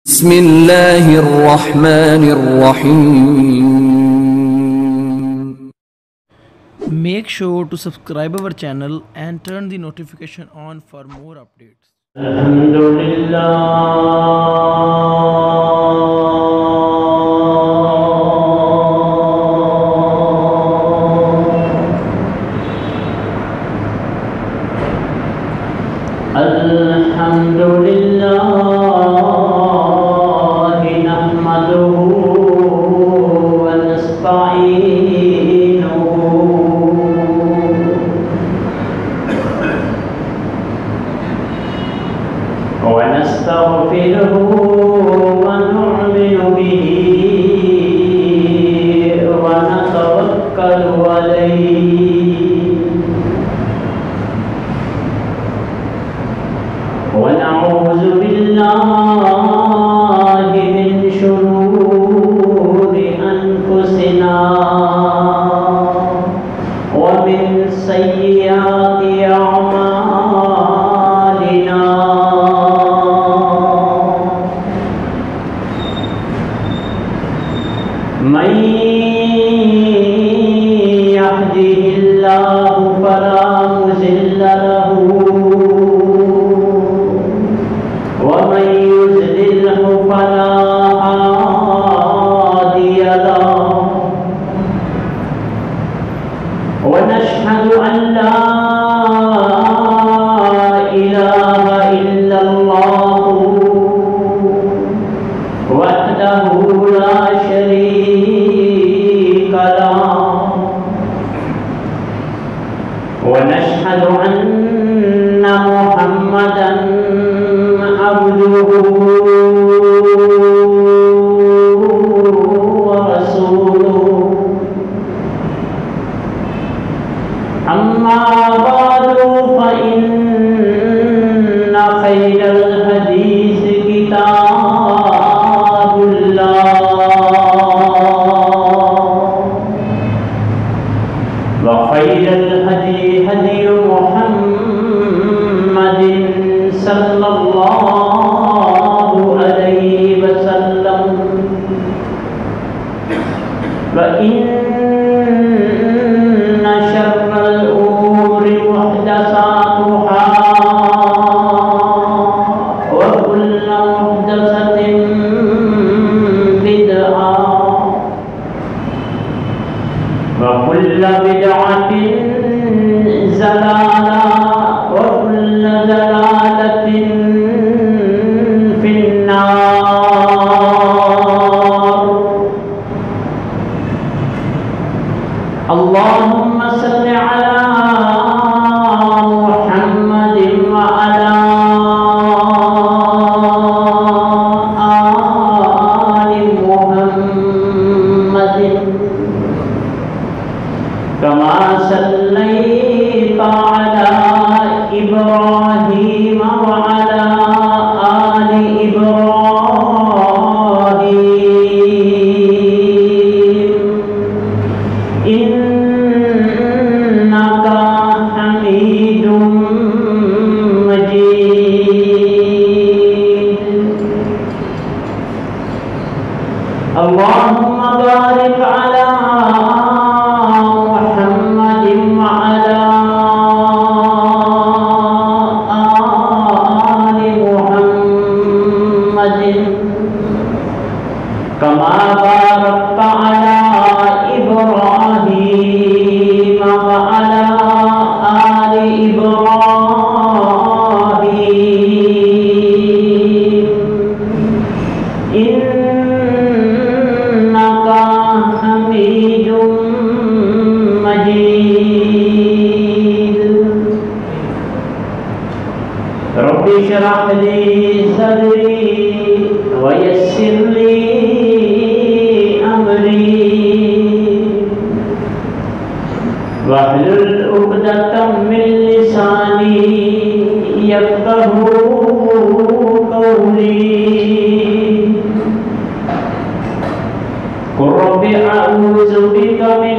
بسم اللہ الرحمن الرحیم. Make sure to subscribe our channel and turn the notification on for more updates. ونستغفره ونؤمن به ونتوكل عليه ونعوذ بالله من شرور أنفسنا ومن سيئات أعمالنا من يهده الله فلا مضل له ومن يضلله فلا هادي له ونشهد أن لا إله إلا الله وحده لا شريك له ونشهد أن محمدا عبده ورسوله أما بعد فإن خير الحديث كتاب الله وخير الهدي هدي محمد صلى الله عليه وسلم وإن شر الأمور محدثاتها وكل محدثة بدعة وكل بدعة ضلالة وكل ضلالة في النار. اللهم صل على محمد وعلى آل محمد كما صليت على إبراهيم وعلى آل إبراهيم إنك حميد مجيد. اللهم بارك على محمد وعلى آل محمد كما باركت على إبراهيم وعلى آل إبراهيم إنك حميد مجيد. رب اشرح لي صدري ويسر لي أمري واحلل عقدة من لساني يفقهوا قولي. قل رب أعوذ بك من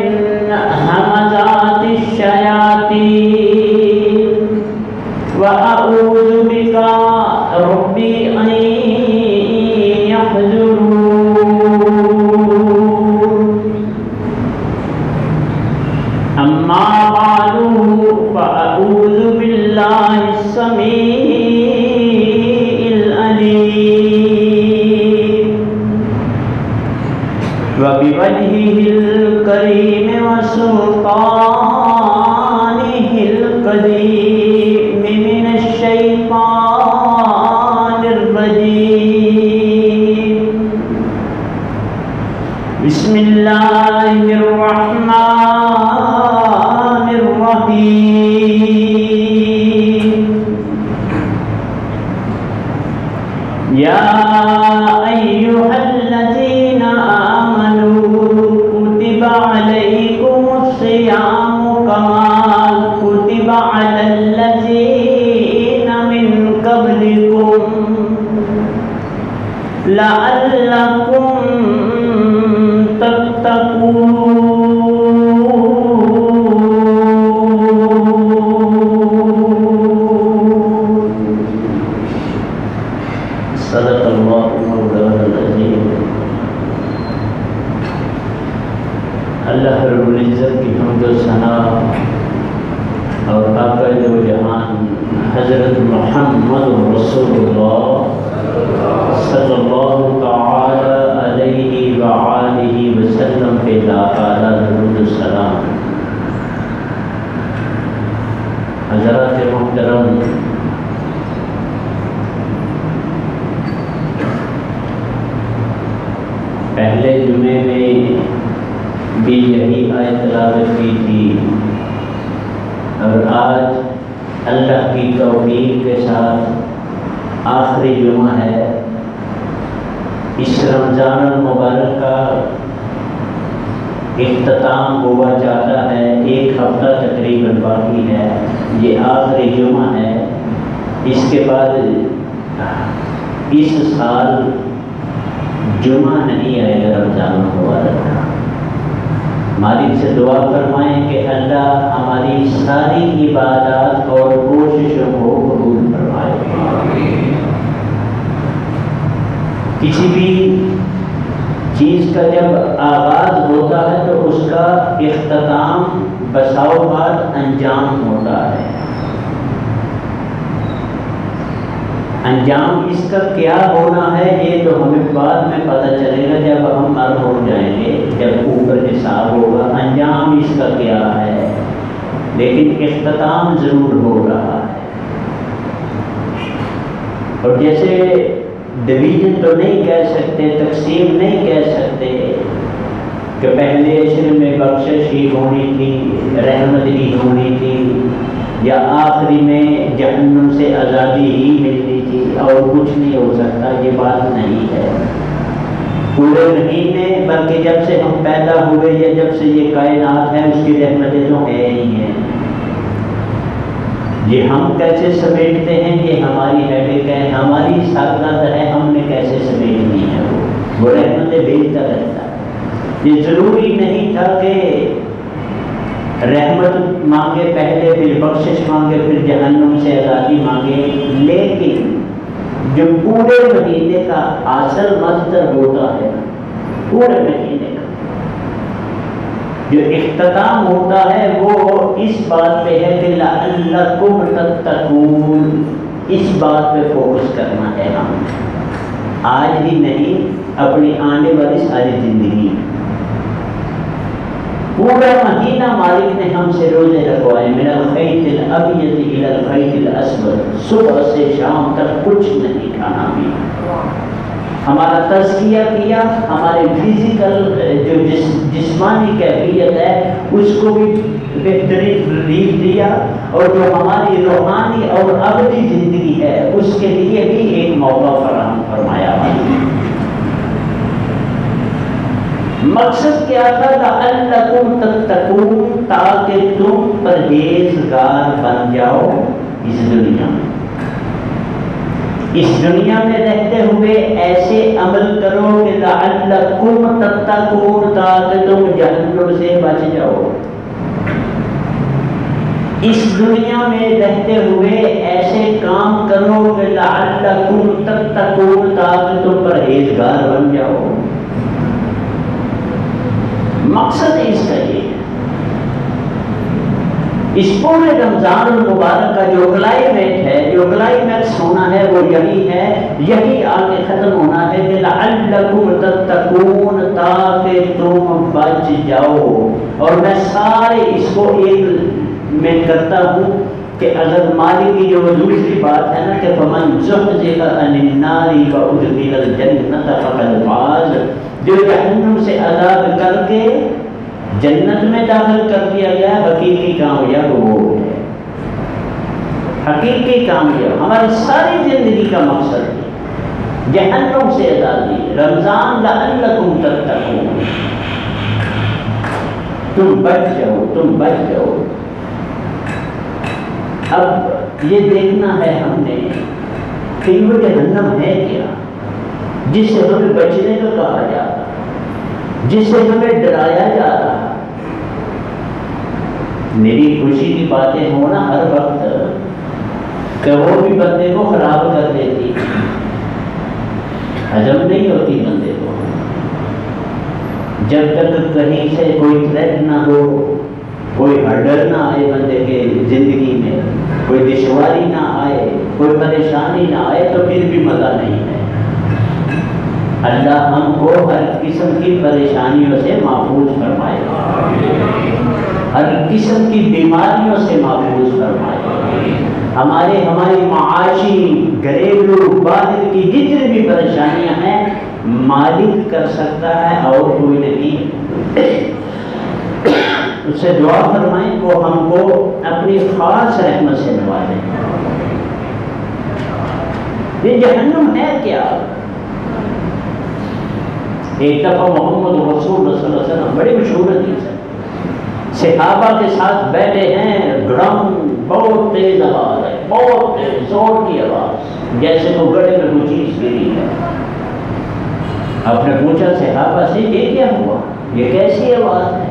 همزات الشياطين وأعوذ بك ربي أن وبوجهه الكريم وسلطانه القديم من الشيطان الرجيم. بسم الله الرحمن الرحيم. يا أيها الذين آمنوا كتب عليكم الصيام كما كتب على الذين من قبلكم لعلكم صدق اللہ مولانا العظیم. اللہ رب العزت کی حمد و ثنا اور آقا دو جہان حضرت محمد رسول اللہ صلی اللہ تعالی علیہ وآلہ وسلم پہ لاعالی درود و سلام. حضرات محترم، پہلے جمعے میں بھی یہی آیت تلاوت کی تھی، اور آج اللہ کی توفیق کے ساتھ آخری جمعہ ہے. اس رمضان المبارک کا اختتام ہوا جاتا ہے، ایک ہفتہ تقریباً باقی ہے. یہ آخری جمعہ ہے. اس کے بعد اس سال جمعہ نہیں آئے گا رمضان المبارک کا. مالک سے دعا فرمائیں کہ اللہ ہماری ساری عبادات اور کوششوں کو قبول فرمائے. کسی بھی چیز کا جب آغاز ہوتا ہے تو اس کا اختتام بساؤ بعد انجام ہوتا ہے. انجام اس کا کیا ہونا ہے یہ تو ہمیں بعد میں پتہ چلے گا جب ہم مر ہو جائیں گے، جب اوپر حساب ہوگا. انجام اس کا کیا ہے، لیکن اختتام ضرور ہو رہا ہے. اور جیسے ڈویژن تو نہیں کہہ سکتے، تقسیم نہیں کہہ سکتے کہ پہلے عشر میں بخشش ہی ہونی تھی، رحمت ہی ہونی تھی، یا آخری میں جہنم سے آزادی ہی ملنی تھی اور کچھ نہیں ہو سکتا. یہ بات نہیں ہے. پورے مہینے بلکہ جب سے ہم پیدا ہوئے یا جب سے یہ کائنات ہے اس کی رحمتیں تو ہے ہی ہیں. یہ ہم کیسے سمیٹتے ہیں یہ ہماری ہیڈک ہے، ہماری سعادت ہے. ہم نے کیسے سمیٹنی ہے وہ رحمتیں بھیجتا رہتا ہے. یہ ضروری نہیں تھا کہ رحمت مانگے پہلے، پھر بخشش مانگے، پھر جہنم سے آزادی مانگے. لیکن جو پورے مہینے کا اصل مصدر ہوتا ہے، پورے مہینے کا جو اختتام ہوتا ہے وہ اس بات پہ ہے کہ لعلکم تتقون. اس بات پہ فوکس کرنا ہے ہم، آج ہی نہیں اپنی آنے والی ساری زندگی. پورا مہینہ مالک نے ہم سے روزے رکھوائے، من الخیط الابیض الی الخیط الاسود. صبح سے شام تک کچھ نہیں کھانا پینا. ہمارا تزکیہ کیا، ہمارے فزیکل جو جسمانی کیفیت ہے اس کو بھی بہترین ریلیف دیا، اور جو ہماری روحانی اور ابدی زندگی ہے اس کے لیے بھی ایک موقع فراہم فرمایا. مقصد کیا تھا؟ لعلکم تتقون، تاکہ تم پرہیزگار بن جاؤ اس دنیا میں. اس دنیا میں رہتے ہوئے ایسے عمل کرو کہ لعلکم تتقون، تاکہ تم جہنم سے بچ جاؤ. اس دنیا میں رہتے ہوئے ایسے کام کرو کہ لعلکم تتقون، تاکہ تم پرہیزگار بن جاؤ. مقصد اس کا یہ ہے. اس پورے رمضان المبارک کا جو کلائمیٹ ہے، جو کلائمیکس ہونا ہے وہ یہی ہے، یہی آگے ختم ہونا ہے کہ لعلکم تتقون، تاکہ تم بچ جاؤ. اور میں سارے اس کو ایک میں کرتا ہوں کہ اگر مالک کی جو دوسری بات ہے نا کہ فمن زحزح عن النار وادخل الجنة فقد فاز، جو جہنم سے عذاب کر کے جنت میں داخل کر دیا گیا، حقیقی کامیاب وہ ہے. حقیقی کامیاب ہماری ساری زندگی کا مقصد ہے جہنم سے آزادی. رمضان لعلکم تتقون، تم بچ جاؤ، تم بچ جاؤ. اب یہ دیکھنا ہے ہم نے کہ یہ جہنم ہے کیا جس سے ہمیں بچنے کا کہا جاتا، جس سے ہمیں ڈرایا جاتا. میری خوشی کی باتیں ہونا ہر وقت کہ وہ بھی بندے کو خراب کر دیتی، ہضم نہیں ہوتی بندے کو. جب تک کہیں سے کوئی تھریٹ نہ ہو، کوئی ہرڈل نہ آئے بندے کے زندگی میں، کوئی دشواری نہ آئے، کوئی پریشانی نہ آئے، تو پھر بھی مزہ نہیں ہے. اللہ ہم کو ہر قسم کی پریشانیوں سے محفوظ فرمائے، ہر قسم کی بیماریوں سے محفوظ فرمائے. ہماری معاشی، گھریلو، باہر کی جتنی بھی پریشانیاں ہیں مالک کر سکتا ہے اور کوئی نہیں. اس سے دعا فرمائیں وہ ہم کو اپنی خاص رحمت سے نوازے. یہ جہنم ہے کیا؟ ایک دفعہ محمد رسول اللہ صلی اللہ علیہ وسلم بڑی مشہور حدیث ہے، صحابہ کے ساتھ بیٹھے ہیں، گڑم بہت تیز آواز ہے، بہت تیز زور کی آواز، جیسے تو گڑے میں کوئی چیز گری ہے. آپ نے پوچھا صحابہ سے یہ کیا ہوا، یہ کیسی آواز ہے؟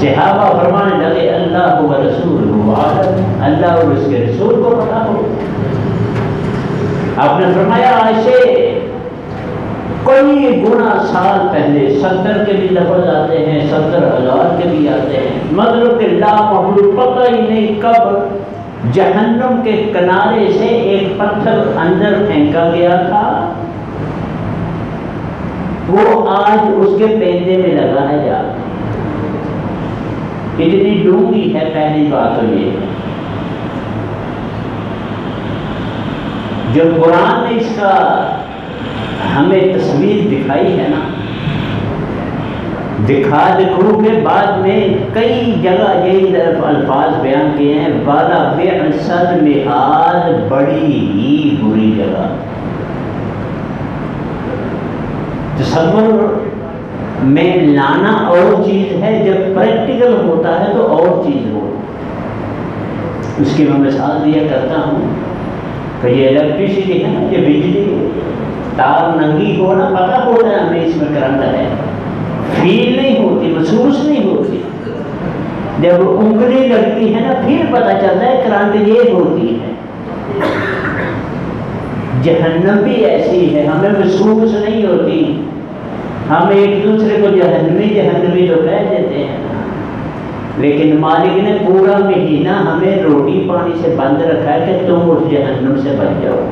صحابہ فرمانے لگے اللہ و رسول عالم، اللہ اور اس کے رسول کو پتا ہو. آپ نے فرمایا عائشہ کئی گنا سال پہلے 70 کے بھی لفظ آتے ہیں، 70,000 کے بھی آتے ہیں، مطلب کہ لا محدود، پتہ ہی نہیں کب جہنم کے کنارے سے ایک پتھر اندر پھینکا گیا تھا، وہ آج اس کے پیندے میں لگا ہے جا کے. اتنی ڈونگی ہے. پہلی بات تو یہ ہے جو قرآن نے اس کا ہمیں تصویر دکھائی ہے نا، دکھو کے بعد میں کئی جگہ یہی الفاظ بیان کیے ہیں، والا بئس المہاد، بڑی ہی بری جگہ. تصور میں لانا اور چیز ہے، جب پریکٹیکل ہوتا ہے تو اور چیز ہو. اس کی میں مثال دیا کرتا ہوں کہ یہ الیکٹریسٹی ہے نا، یہ بجلی، تار ننگی ہو نا، پتہ ہوتا ہے ہمیں اس میں کرنٹ ہے، فیل نہیں ہوتی، محسوس نہیں ہوتی. جب انگلی لگتی ہے نا پھر پتہ چلتا ہے کرنٹ یہ ہوتی ہے. جہنم بھی ایسی ہے، ہمیں محسوس نہیں ہوتی. ہم ایک دوسرے کو جہنمی جہنمی تو کہہ دیتے ہیں، لیکن مالک نے پورا مہینہ ہمیں روٹی پانی سے بند رکھا ہے کہ تم اس جہنم سے بچ جاؤ،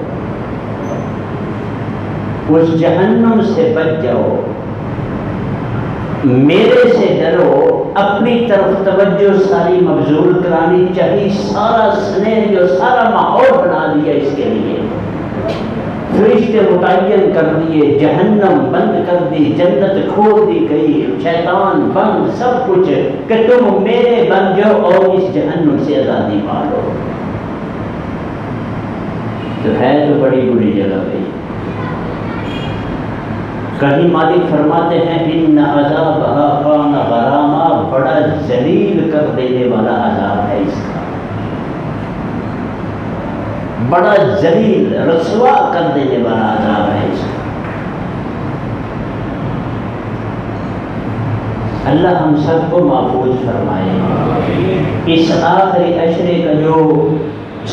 اس جہنم سے بچ جاؤ، میرے سے ڈرو. اپنی طرف توجہ ساری مبذول کرانی چاہیے. سارا سنیریو، سارا ماحول بنا دیا اس کے لیے، فرشتے متعین کر دیے، جہنم بند کر دی، جنت کھول دی گئی، شیطان بند، سب کچھ کہ تم میرے بن جاؤ اور اس جہنم سے آزادی پالو. تو ہے تو بڑی بری جگہ گئی. کہیں مالک فرماتے ہیں ان عذابھا کان غراما، بڑا ذلیل کر دینے والا عذاب ہے اس کا، بڑا ذلیل رسوا کر دینے والا عذاب ہے اس کا. اللہ ہم سب کو محفوظ فرمائے. اس آخری عشرے کا جو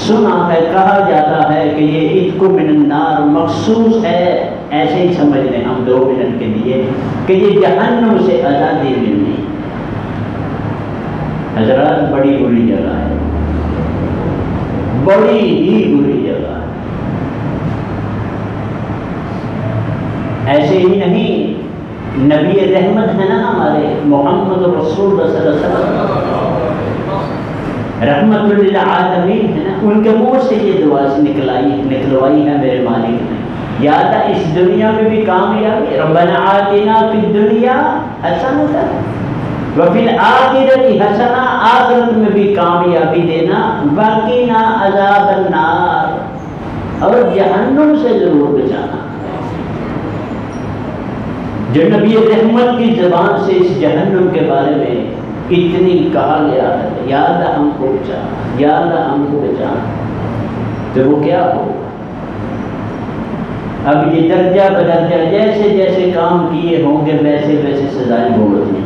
سنا ہے، کہا جاتا ہے کہ یہ عتق من النار مخصوص ہے، ایسے ہی سمجھ لیں ہم 2 منٹ کے لیے کہ یہ جہنم سے آزادی ملنی. حضرات بڑی بری جگہ ہے، بڑی ہی بری جگہ ہے. ایسے ہی نہیں نبی رحمت ہے نا ہمارے محمد رسول اللہ صلی اللہ علیہ وسلم، رحمت للعالمین ہے نا، ان کے منہ سے یہ دعا نکلوائی ہے میرے مالک نے، یا تھا اس دنیا میں بھی کامیابی، ربنا آتنا فی الدنیا حسنۃ وفی الآخرۃ حسنہ، آخرت میں بھی کامیابی دینا، وقنا عذاب النار، اور جہنم سے ضرور بچانا۔ جو نبی رحمت کی زبان سے اس جہنم کے بارے میں اتنی کہا گیا ہے، یا اللہ ہم کو بچا، یا اللہ ہم کو بچا، تو وہ کیا ہوگا؟ اب یہ درجہ بدرجہ جیسے جیسے کام کیے ہوں گے ویسے ویسے سزائیں بھگتنی۔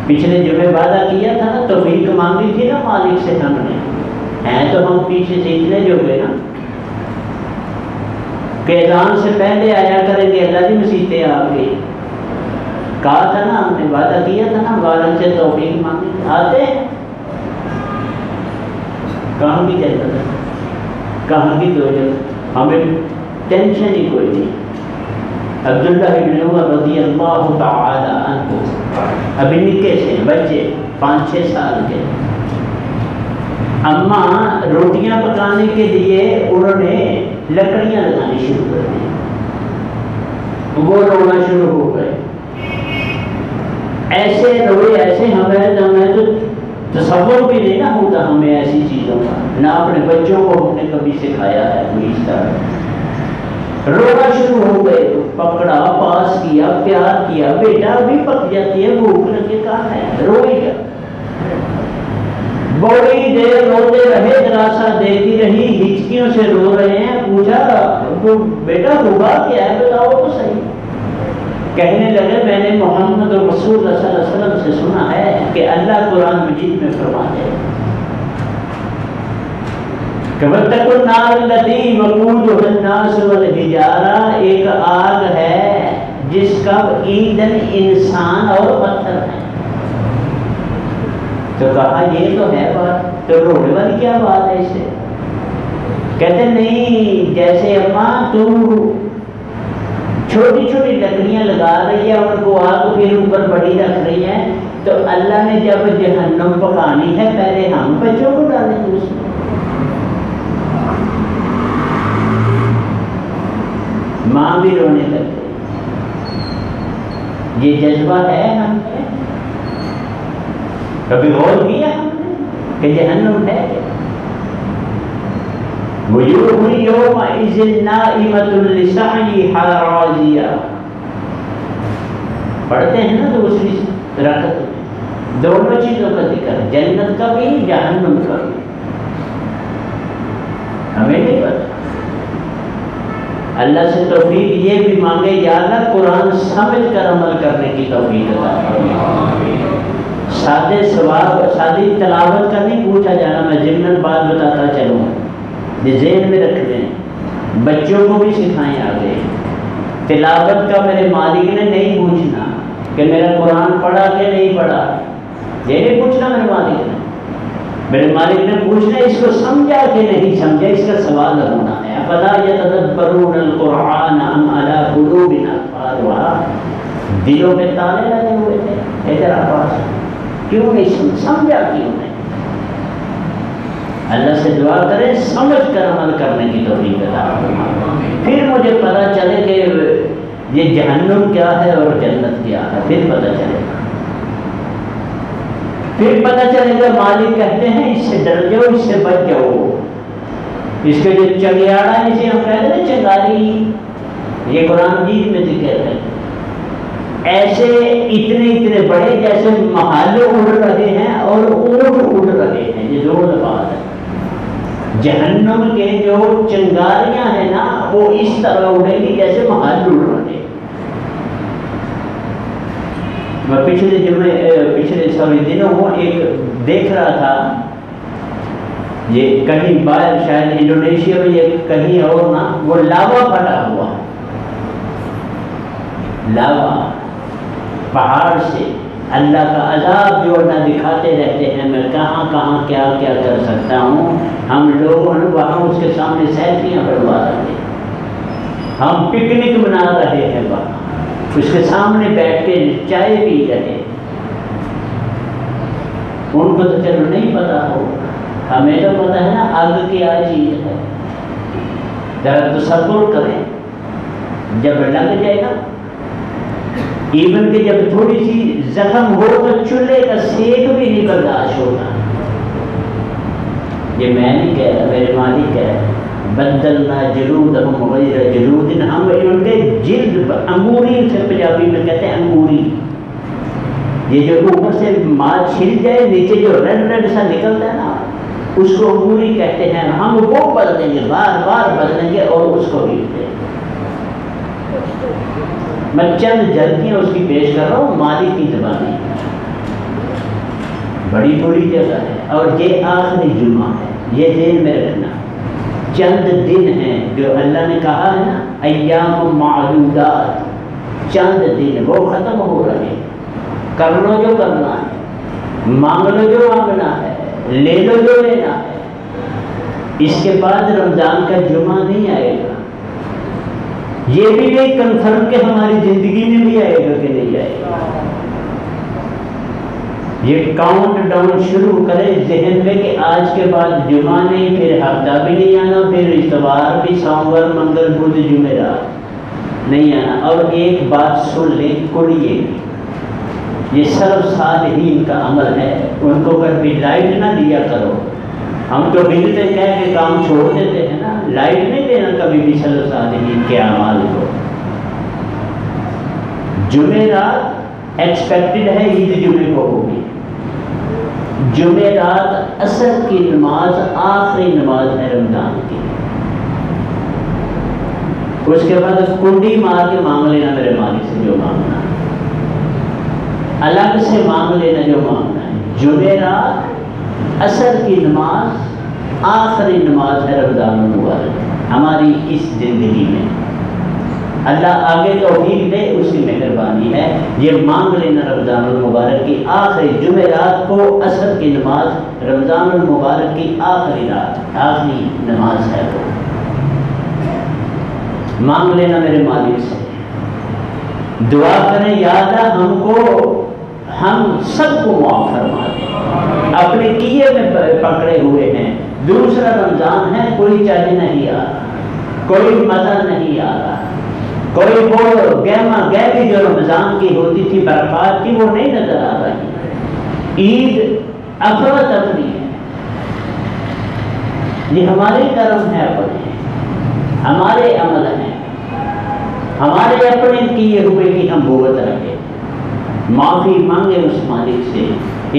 پچھلے جمعے وعدہ کیا تھا نا، توفیق مانگی تھی نا مالک سے ہم نے، ہیں تو ہم پیچھے سے اتنے جو گئے نا کہ اذان سے پہلے آیا کریں گے، اللہ کی مسیحتیں آپ کی، کہا تھا نا ہم نے، وعدہ کیا تھا نا، والد سے توفیق مانگی، آتے ہیں کہاں کی جنت ہے، کہاں کی دوزخ، ہمیں ٹینشن ہی کوئی نہیں۔ عبداللہ ابن عمر رضی اللہ تعالی عنہ ابھی نکے سے بچے 5-6 سال کے، اماں روٹیاں پکانے کے لیے انہوں نے لکڑیاں لگانی شروع کر دی، وہ رونا شروع ہو گئے، ایسے روئے ایسے، ہمیں تو تصور بھی نہیں نہ ہوتا ہمیں ایسی چیزوں کا، نہ اپنے بچوں کو ہم نے کبھی سکھایا ہے کوئی اس طرح، رونا شروع ہو گئے تو پکڑا، پاس کیا، پیار کیا، بیٹا ابھی پک جاتی ہے، بھوک لگے، کہاں ہے، روئے گا، بڑی دیر روتے رہے، دلاسا دیتی رہی، ہچکیوں سے رو رہے ہیں، پوچھا تو بیٹا ہوا کیا ہے بتاؤ تو صحیح، کہنے لگے میں نے محمد رسول اللہ صلی اللہ علیہ وسلم سے سنا ہے کہ اللہ قرآن مجید میں فرماتے ہیں کہ وَاتَّقُوا النَّارَ الَّتِي وَقُودُهَا النَّاسُ وَالْحِجَارَةُ، ایک آگ ہے جس کا ایندھن انسان اور پتھر ہے۔ تو کہا یہ تو ہے بات، تو رونے والی کیا بات ہے اس سے؟ کہتے نہیں، جیسے اماں تم چھوٹی چھوٹی لکڑیاں لگا رہی ہے، ان کو آگ پھر اوپر بڑی رکھ رہی ہے، تو اللہ نے جب جہنم پکانی ہے پہلے ہم بچوں کو ڈالیں گے اس میں۔ ماں بھی رونے لگتے، یہ جذبہ ہے ہم نے، کبھی غور کیا ہم نے کہ جہنم ہے کیا؟ وجوہ یومئذ ناعمۃ لسعیھا راضیہ، پڑھتے ہیں نا دوسری رکعت میں دونوں چیزوں کا ذکر، جنت کا بھی جہنم کا بھی، ہمیں نہیں پتا۔ اللہ سے توفیق یہ بھی مانگے، یا اللہ قرآن سمجھ کر عمل کرنے کی توفیق عطا فرما، سادے ثواب سادی تلاوت کا نہیں پوچھا جانا، میں ضمن بات بتاتا چلوں، یہ ذہن میں رکھ لیں، بچوں کو بھی سکھائیں آگے، تلاوت کا میرے مالک نے نہیں پوچھنا کہ میرا قرآن پڑھا کہ نہیں پڑھا، یہ نہیں پوچھنا میرے مالک نے، میرے مالک نے پوچھنا اس کو سمجھا کہ نہیں سمجھا، اس کا سوال ہونا ہے۔ فَلَا يَتَدَبَّرُونَ الْقُرْآنَ أَمْ عَلَىٰ قُلُوبٍ أَقْفَالُهَا، دلوں میں تالے لگے ہوئے تھے، ادھر آواز کیوں نہیں سمجھا، کیوں نہیں؟ اللہ سے دعا کریں سمجھ کر عمل کرنے کی توفیق عطا فرمائے، پھر مجھے پتہ چلے کہ یہ جہنم کیا ہے اور جنت کیا ہے، پھر پتہ چلے گا، پھر پتہ چلے گا۔ مالک کہتے ہیں اس سے ڈر جاؤ، اس سے بچ جاؤ، اس کے جو چنگیاڑا ہے جسے ہم کہتے ہیں چنگاری، یہ قرآن مجید میں ذکر ہے، ایسے اتنے بڑے جیسے محال اڑ رہے ہیں اور اونٹ اڑ رہے ہیں، یہ دو لفظ ہے۔ جہنم کے جو چنگاریاں ہیں نا وہ اس طرح اڑیں گی جیسے محال اڑ رہے ہیں۔ میں پچھلے دنوں ایک دیکھ رہا تھا، یہ کہیں باہر شاید انڈونیشیا میں یا کہیں اور نا، وہ لاوا پھٹا ہوا، لاوا پہاڑ سے اللہ کا عذاب جو نہ دکھاتے رہتے ہیں، میں کہاں کہاں کیا کیا کر سکتا ہوں، ہم لوگوں نے وہاں اس کے سامنے سیلفیاں بنوا رہے ہیں، ہم پکنک منا رہے ہیں وہاں، اس کے سامنے بیٹھ کے چائے پی رہے ہیں۔ ان کو تو چلو نہیں پتا ہو، ہمیں تو پتا ہے نا آگ کیا چیز ہے۔ ذرا تصور کریں، جب لگ جائے گا، ایون کہ جب تھوڑی سی زخم ہو تو چولہے کا سیک بھی نہیں برداشت ہوتا۔ یہ میں نہیں کہہ رہا، میرے مالک کہہ رہا، بدلنا جلودہم غیر جلود، ہم ان کے جلد پر، انگوری سے پنجابی میں کہتے ہیں انگوری، یہ جو اوپر سے ماں چھل جائے نیچے جو ریڈ ریڈ سا نکلتا ہے نا، اس کو انگوری کہتے ہیں۔ ہم وہ بدلیں گے، بار بار بدلیں گے اور اس کو ہیلتے ہیں۔ میں چند جلدیاں اس کی پیش کر رہا ہوں، مالک کی زبانی، بڑی بری جگہ ہے، اور یہ آخری جمعہ ہے، یہ ذہن میں رکھنا۔ چند دن ہیں جو اللہ نے کہا ہے نا، ایام معدودات، چند دن وہ ختم ہو رہے ہیں۔ کر لو جو کرنا ہے، مانگ لو جو مانگنا ہے، لے لو جو لینا ہے۔ اس کے بعد رمضان کا جمعہ نہیں آئے گا، یہ بھی نہیں کنفرم کہ ہماری زندگی میں بھی آئے گا کہ نہیں آئے گا۔ یہ کاؤنٹ ڈاؤن شروع کرے ذہن میں کہ آج کے بعد جمعہ نہیں، پھر ہفتہ بھی نہیں آنا، پھر اتوار بھی، سوموار منگل بدھ جمعرات نہیں آنا۔ اور ایک بات سن لیں، کڑیے، یہ سلف صالحین کا عمل ہے، ان کو کبھی لائٹ نہ دیا کرو۔ ہم تو بجتے کہہ کے کام چھوڑ دیتے ہیں نا، لائٹ نہیں دینا کبھی بھی سلف صالحین کے اعمال کو۔ جمعرات ایکسپیکٹڈ ہے عید جمعے کو ہوگی، جمعرات عصر کی نماز آخری نماز ہے رمضان کی۔ اس کے بعد کنڈی مار کے مانگ لینا میرے مالک سے جو مانگنا ہے، الگ سے مانگ لینا جو مانگنا ہے۔ جمعرات عصر کی نماز آخری نماز ہے رمضان المبارک ہماری اس زندگی میں۔ اللہ آگے توفیق دے، اس کی مہربانی ہے۔ یہ مانگ لینا رمضان المبارک کی آخری جمعرات کو عصر کی نماز، رمضان المبارک کی آخری رات، آخری نماز ہے وہ، مانگ لینا میرے مالک سے۔ دعا کریں یا اللہ ہم کو، ہم سب کو معاف فرما دیں، اپنے کیے میں پکڑے ہوئے ہیں۔ دوسرا رمضان ہے، کوئی چل نہیں آ رہا، کوئی مزہ نہیں آ رہا، کوئی وہ گہما گہمی جو رمضان کی ہوتی تھی برکات کی وہ نہیں نظر آ رہی۔ عید افراتفری ہے، یہ ہمارے کرم ہے، اپنے ہمارے عمل ہیں، ہمارے اپنے کیے ہوئے کی ہم بھگت رکھیں۔ معافی مانگے اس مالک سے،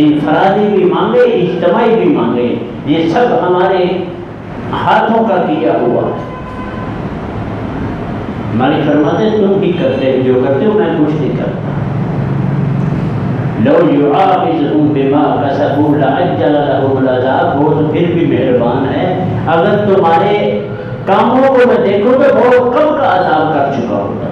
انفرادی بھی مانگے، اجتماعی بھی مانگے، یہ سب ہمارے ہاتھوں کا کیا ہوا ہے۔ مالک فرماتے ہیں تم بھی کرتے ہو جو کرتے ہو، میں کچھ نہیں کرتا۔ لو یعاقبهم بما کسبوا لعجل لهم العذاب، وہ تو پھر بھی مہربان ہے، اگر تمہارے کاموں کو میں دیکھوں تو بہت کم کا عذاب کر چکا ہوتا۔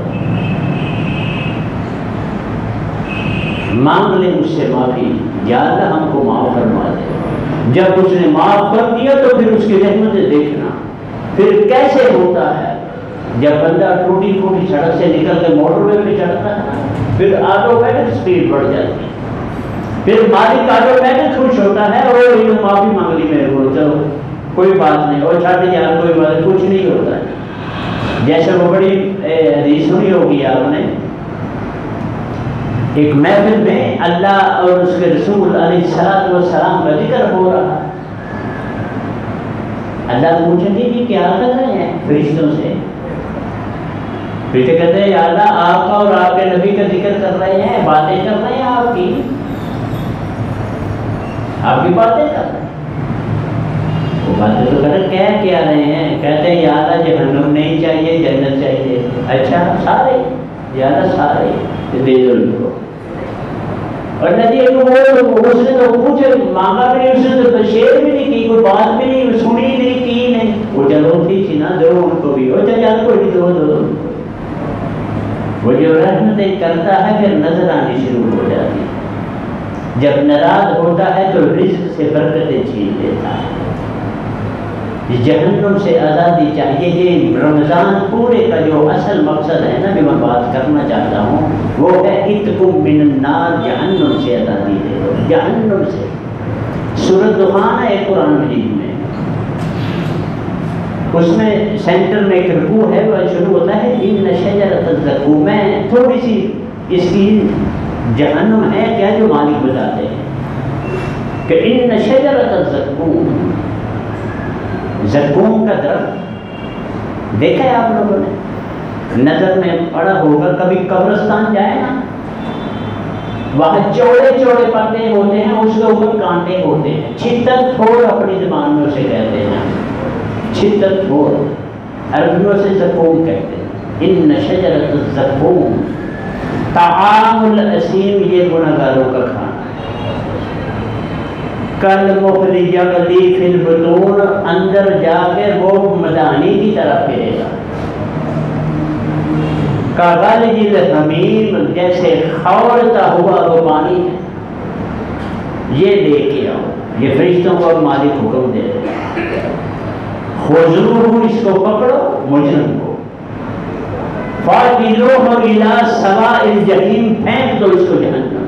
مانگ لیں مجھ سے معافی، یا اللہ ہم کو معاف فرما دے۔ جب اس نے معاف کر دیا تو پھر اس کی رحمت دیکھنا، پھر کیسے ہوتا ہے جب بندہ ٹوٹی پھوٹی سڑک سے نکل کے موٹر وے پہ چڑھتا ہے، پھر آٹومیٹک سپیڈ بڑھ جاتی ہے، پھر مالک آٹومیٹک خوش ہوتا ہے اور یہ معافی مانگ لی میرے کو، چلو کوئی بات نہیں، اور چھاٹے یار کوئی بات کچھ نہیں ہوتا ہے۔ جیسے وہ بڑی حدیث سنی ہوگی آپ نے، ایک محفل میں اللہ اور اس کے رسول علیہ السلام کا ذکر ہو رہا ہے، اللہ پوچھیں گے کہ کیا کر رہے ہیں فرشتوں سے، فرشتے کہتے ہیں یا اللہ آپ کا اور آپ کے نبی کا ذکر کر رہے ہیں، باتیں کر رہے ہیں، آپ کی باتیں کر رہے ہیں، وہ باتیں تو کر کیا رہے ہیں، کہتے ہیں یا اللہ جہنم نہیں چاہیے جنت چاہیے۔ اچھا سارے یا اللہ سارے دے دو ان کو، اور ندی اس نے تو پوچھے مانگا بھی نہیں، اس نے تو شیر بھی نہیں کی، کوئی بات بھی نہیں سنی نہیں کی نہیں، وہ چلو ٹھیک تھی نا، دو ان کو بھی، اور چل کو بھی دو۔ وہ جو رحمتیں کرتا ہے پھر نظر آنی شروع ہو جاتی ہے، جب ناراض ہوتا ہے تو رزق سے برکتیں چھین لیتا ہے۔ جہنم سے آزادی چاہیے. یہ رمضان پورے کا جو اصل مقصد ہے نا، جو میں بات کرنا چاہتا ہوں، وہ ہے اتقوا من النار، جہنم سے آزادی دے دو، جہنم سے. سورۃ دخان ہے قرآن مجید میں، اس میں سینٹر میں ایک رکوع ہے، وہ شروع ہوتا ہے ان شجرۃ الزقوم. میں تھوڑی سی اس کی جہنم ہے کیا جو مالک بتاتے ہیں کہ ان شجرۃ الزقوم، زقوم کا درخت دیکھا ہے آپ لوگوں نے، نظر میں پڑا ہوگا. کبھی قبرستان جائے نا، وہاں چوڑے چوڑے پتے ہوتے ہیں، اس کے اوپر کانٹے ہوتے ہیں. چھتر پھوڑ اپنی زبان میں اسے کہتے ہیں، چھتر پھوڑ عربیوں سے زقوم کہتے ہیں. ان شجرۃ الزقوم طعام الاثیم، یہ گنہگاروں کا کھانا. کل مخرج یغلی فی البطون، اندر جا کے وہ مدانی کی طرح پھرے گا. کغلج الحمیم، جیسے کھولتا ہوا وہ پانی ہے. یہ لے کے آؤ، یہ فرشتوں کو مالک حکم دے رہے. خذوہ، اس کو پکڑو مجرم کو. فاعتلوہ الی سواء الجحیم، پھینک دو اس کو جہنم.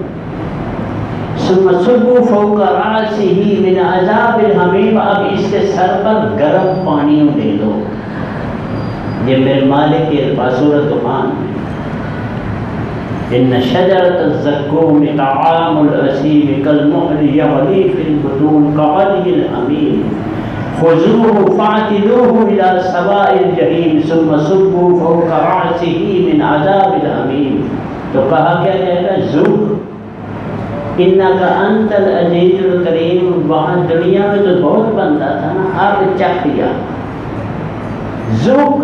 ثم صبوا فوق رأسہ من عذاب الحمیم، اب اس کے سر پر گرم پانی دے دو. یہ میرے مالک کے الفاظ سورۃ دخان میں. ان شجرۃ الزقوم طعام الاثیم کالمہل یغلی فی البطون کغلی الحمیم خذوہ فاعتلوہ الی سواء الجحیم ثم صبوا فوق رأسہ من عذاب الحمیم. تو کہا کیا جائے گا؟ ذوق انک انت العزیز الکریم. وہاں دنیا میں تو بہت بنتا تھا نا، اب چکھ لیا. ذوق،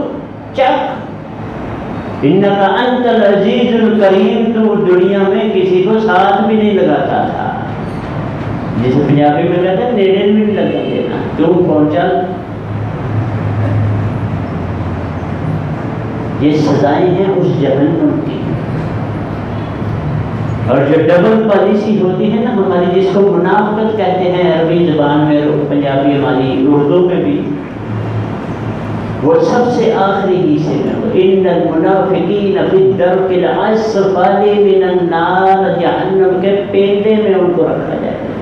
چکھ. انک انت العزیز الکریم، تو دنیا میں کسی کو ساتھ بھی نہیں لگاتا تھا، جسے پنجابی میں کہتے ہیں نیڑے بھی نہیں لگا دینا، تم پہنچا. یہ سزائیں ہیں اس جہنم کی. اور جو ڈبل پالیسی ہوتی ہے نا ہماری، جس کو منافقت کہتے ہیں عربی زبان میں، پنجابی ہماری اردو میں بھی، وہ سب سے آخری حصے میں ہو. ان المنافقین فی الدرک الاسفل من النار، جہنم کے پیندے میں ان کو رکھا جائے گا.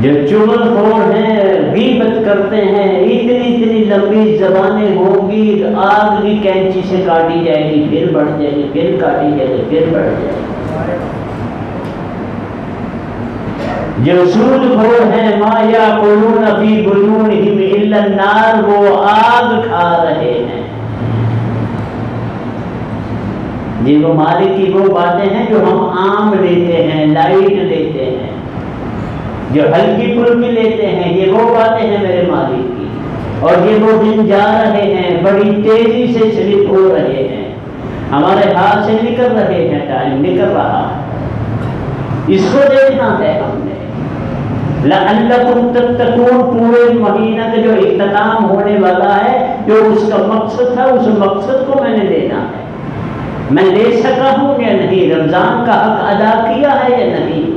جو چغل خور ہیں، غیبت کرتے ہیں، اتنی لمبی زبانیں ہوں گی، آگ کی کینچی سے کاٹی جائے گی، پھر بڑھ جائے گی، پھر کاٹی جائے گی، پھر بڑھ جائے گی. جو سود خور ہیں، ما یاکلون فی بطونہم الا النار، وہ آگ کھا رہے ہیں. یہ وہ مالک کی وہ باتیں ہیں جو ہم عام لیتے ہیں، لائٹ لیتے ہیں، جو ہلکی پھلکی لیتے ہیں. یہ وہ باتیں ہیں میرے مالک کی. اور یہ وہ دن جا رہے ہیں، بڑی تیزی سے سلپ ہو رہے ہیں، ہمارے ہاتھ سے نکل رہے ہیں، ٹائم نکل رہا ہے. اس کو دیکھنا ہے ہم نے. لعلکم تتقون، پورے مہینہ کا جو اختتام ہونے والا ہے، جو اس کا مقصد تھا، اس مقصد کو میں نے دینا ہے. میں لے سکا ہوں یا نہیں؟ رمضان کا حق ادا کیا ہے یا نہیں؟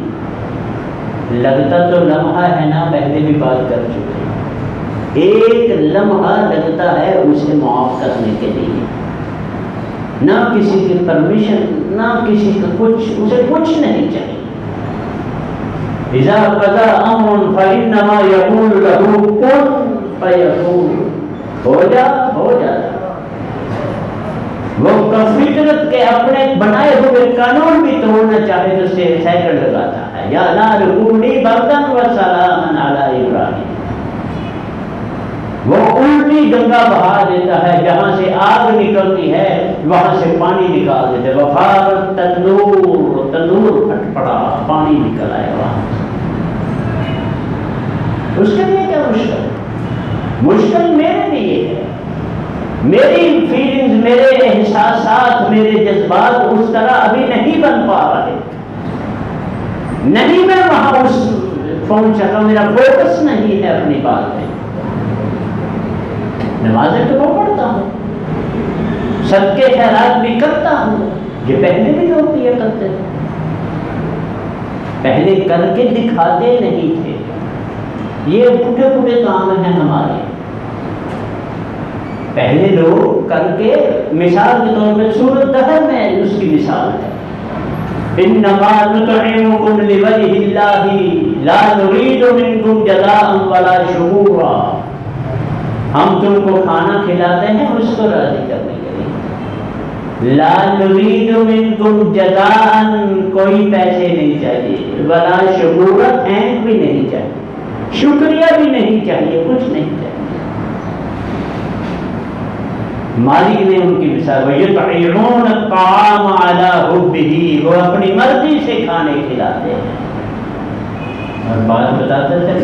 لگتا تو لمحہ ہے نا، پہلے بھی بات کر چکے. ایک لمحہ لگتا ہے اسے معاف کرنے کے لیے. نہ کسی کی پرمیشن، نہ کسی کا کچھ، اسے کچھ نہیں چاہیے. اذا قضى امر فانما يقول له كن فيكون، ہو جاتا. وہ فطرت کے اپنے بنائے ہوئے قانون بھی توڑنا چاہے تو اسے سیکنڈ لگاتا ہے. یا نار کونی بردا وسلاما علی ابراہیم. وہ الٹی گنگا بہا دیتا ہے، جہاں سے آگ نکلتی ہے وہاں سے پانی نکال دیتے. وفارت تنور، تنور پھٹ پڑا، پانی نکل آئے وہاں. اس کے لیے کیا مشکل؟ مشکل میرے لیے ہے. میری فیلنگز، میرے احساسات، میرے جذبات اس طرح ابھی نہیں بن پا رہے. نہیں میں وہاں اس پہنچ سکا، میرا فوکس نہیں ہے اپنی بات میں. نمازیں تو میں پڑھتا ہوں، صدقے خیرات بھی کرتا ہوں، یہ پہلے بھی لوگ کیا کرتے تھے. پہلے کر کے دکھاتے نہیں تھے. یہ پوٹے پوٹے کام ہیں ہمارے. پہلے لوگ کر کے مثال کے طور پہ سورۃ دہر میں اس کی مثال ہے. انما نطعمکم لوجہ اللہ لا نرید منکم جزاء ولا شکورا. ہم تم کو کھانا کھلاتے ہیں اس کو راضی کرنے کے لیے. لا نرید منکم جزاء، کوئی پیسے نہیں چاہیے، ولا شکورا، تھینک بھی نہیں چاہیے، شکریہ بھی نہیں چاہیے، کچھ نہیں چاہیے. مالک نے ان کی مثال وَيُطْعِمُونَ الطَّعَامَ عَلَىٰ حُبِّهِ، وہ اپنی مرضی سے کھانے کھلاتے ہیں. اور بات بتاتے تھے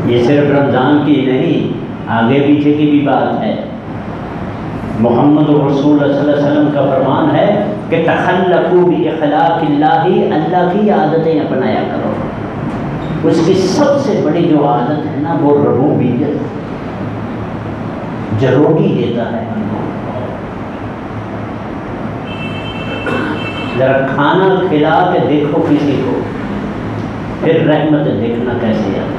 یہ صرف رمضان کی نہیں، آگے پیچھے کی بھی بات ہے. محمد رسول اللہ صلی اللہ علیہ وسلم کا فرمان ہے کہ تخلقوا باخلاق اللہ، اللہ کی عادتیں اپنایا کرو. اس کی سب سے بڑی جو عادت ہے نا وہ ربوبیت، جو روٹی دیتا ہے ہم کو. ذرا کھانا کھلا کے دیکھو کسی کو، پھر رحمت دیکھنا کیسے آتی.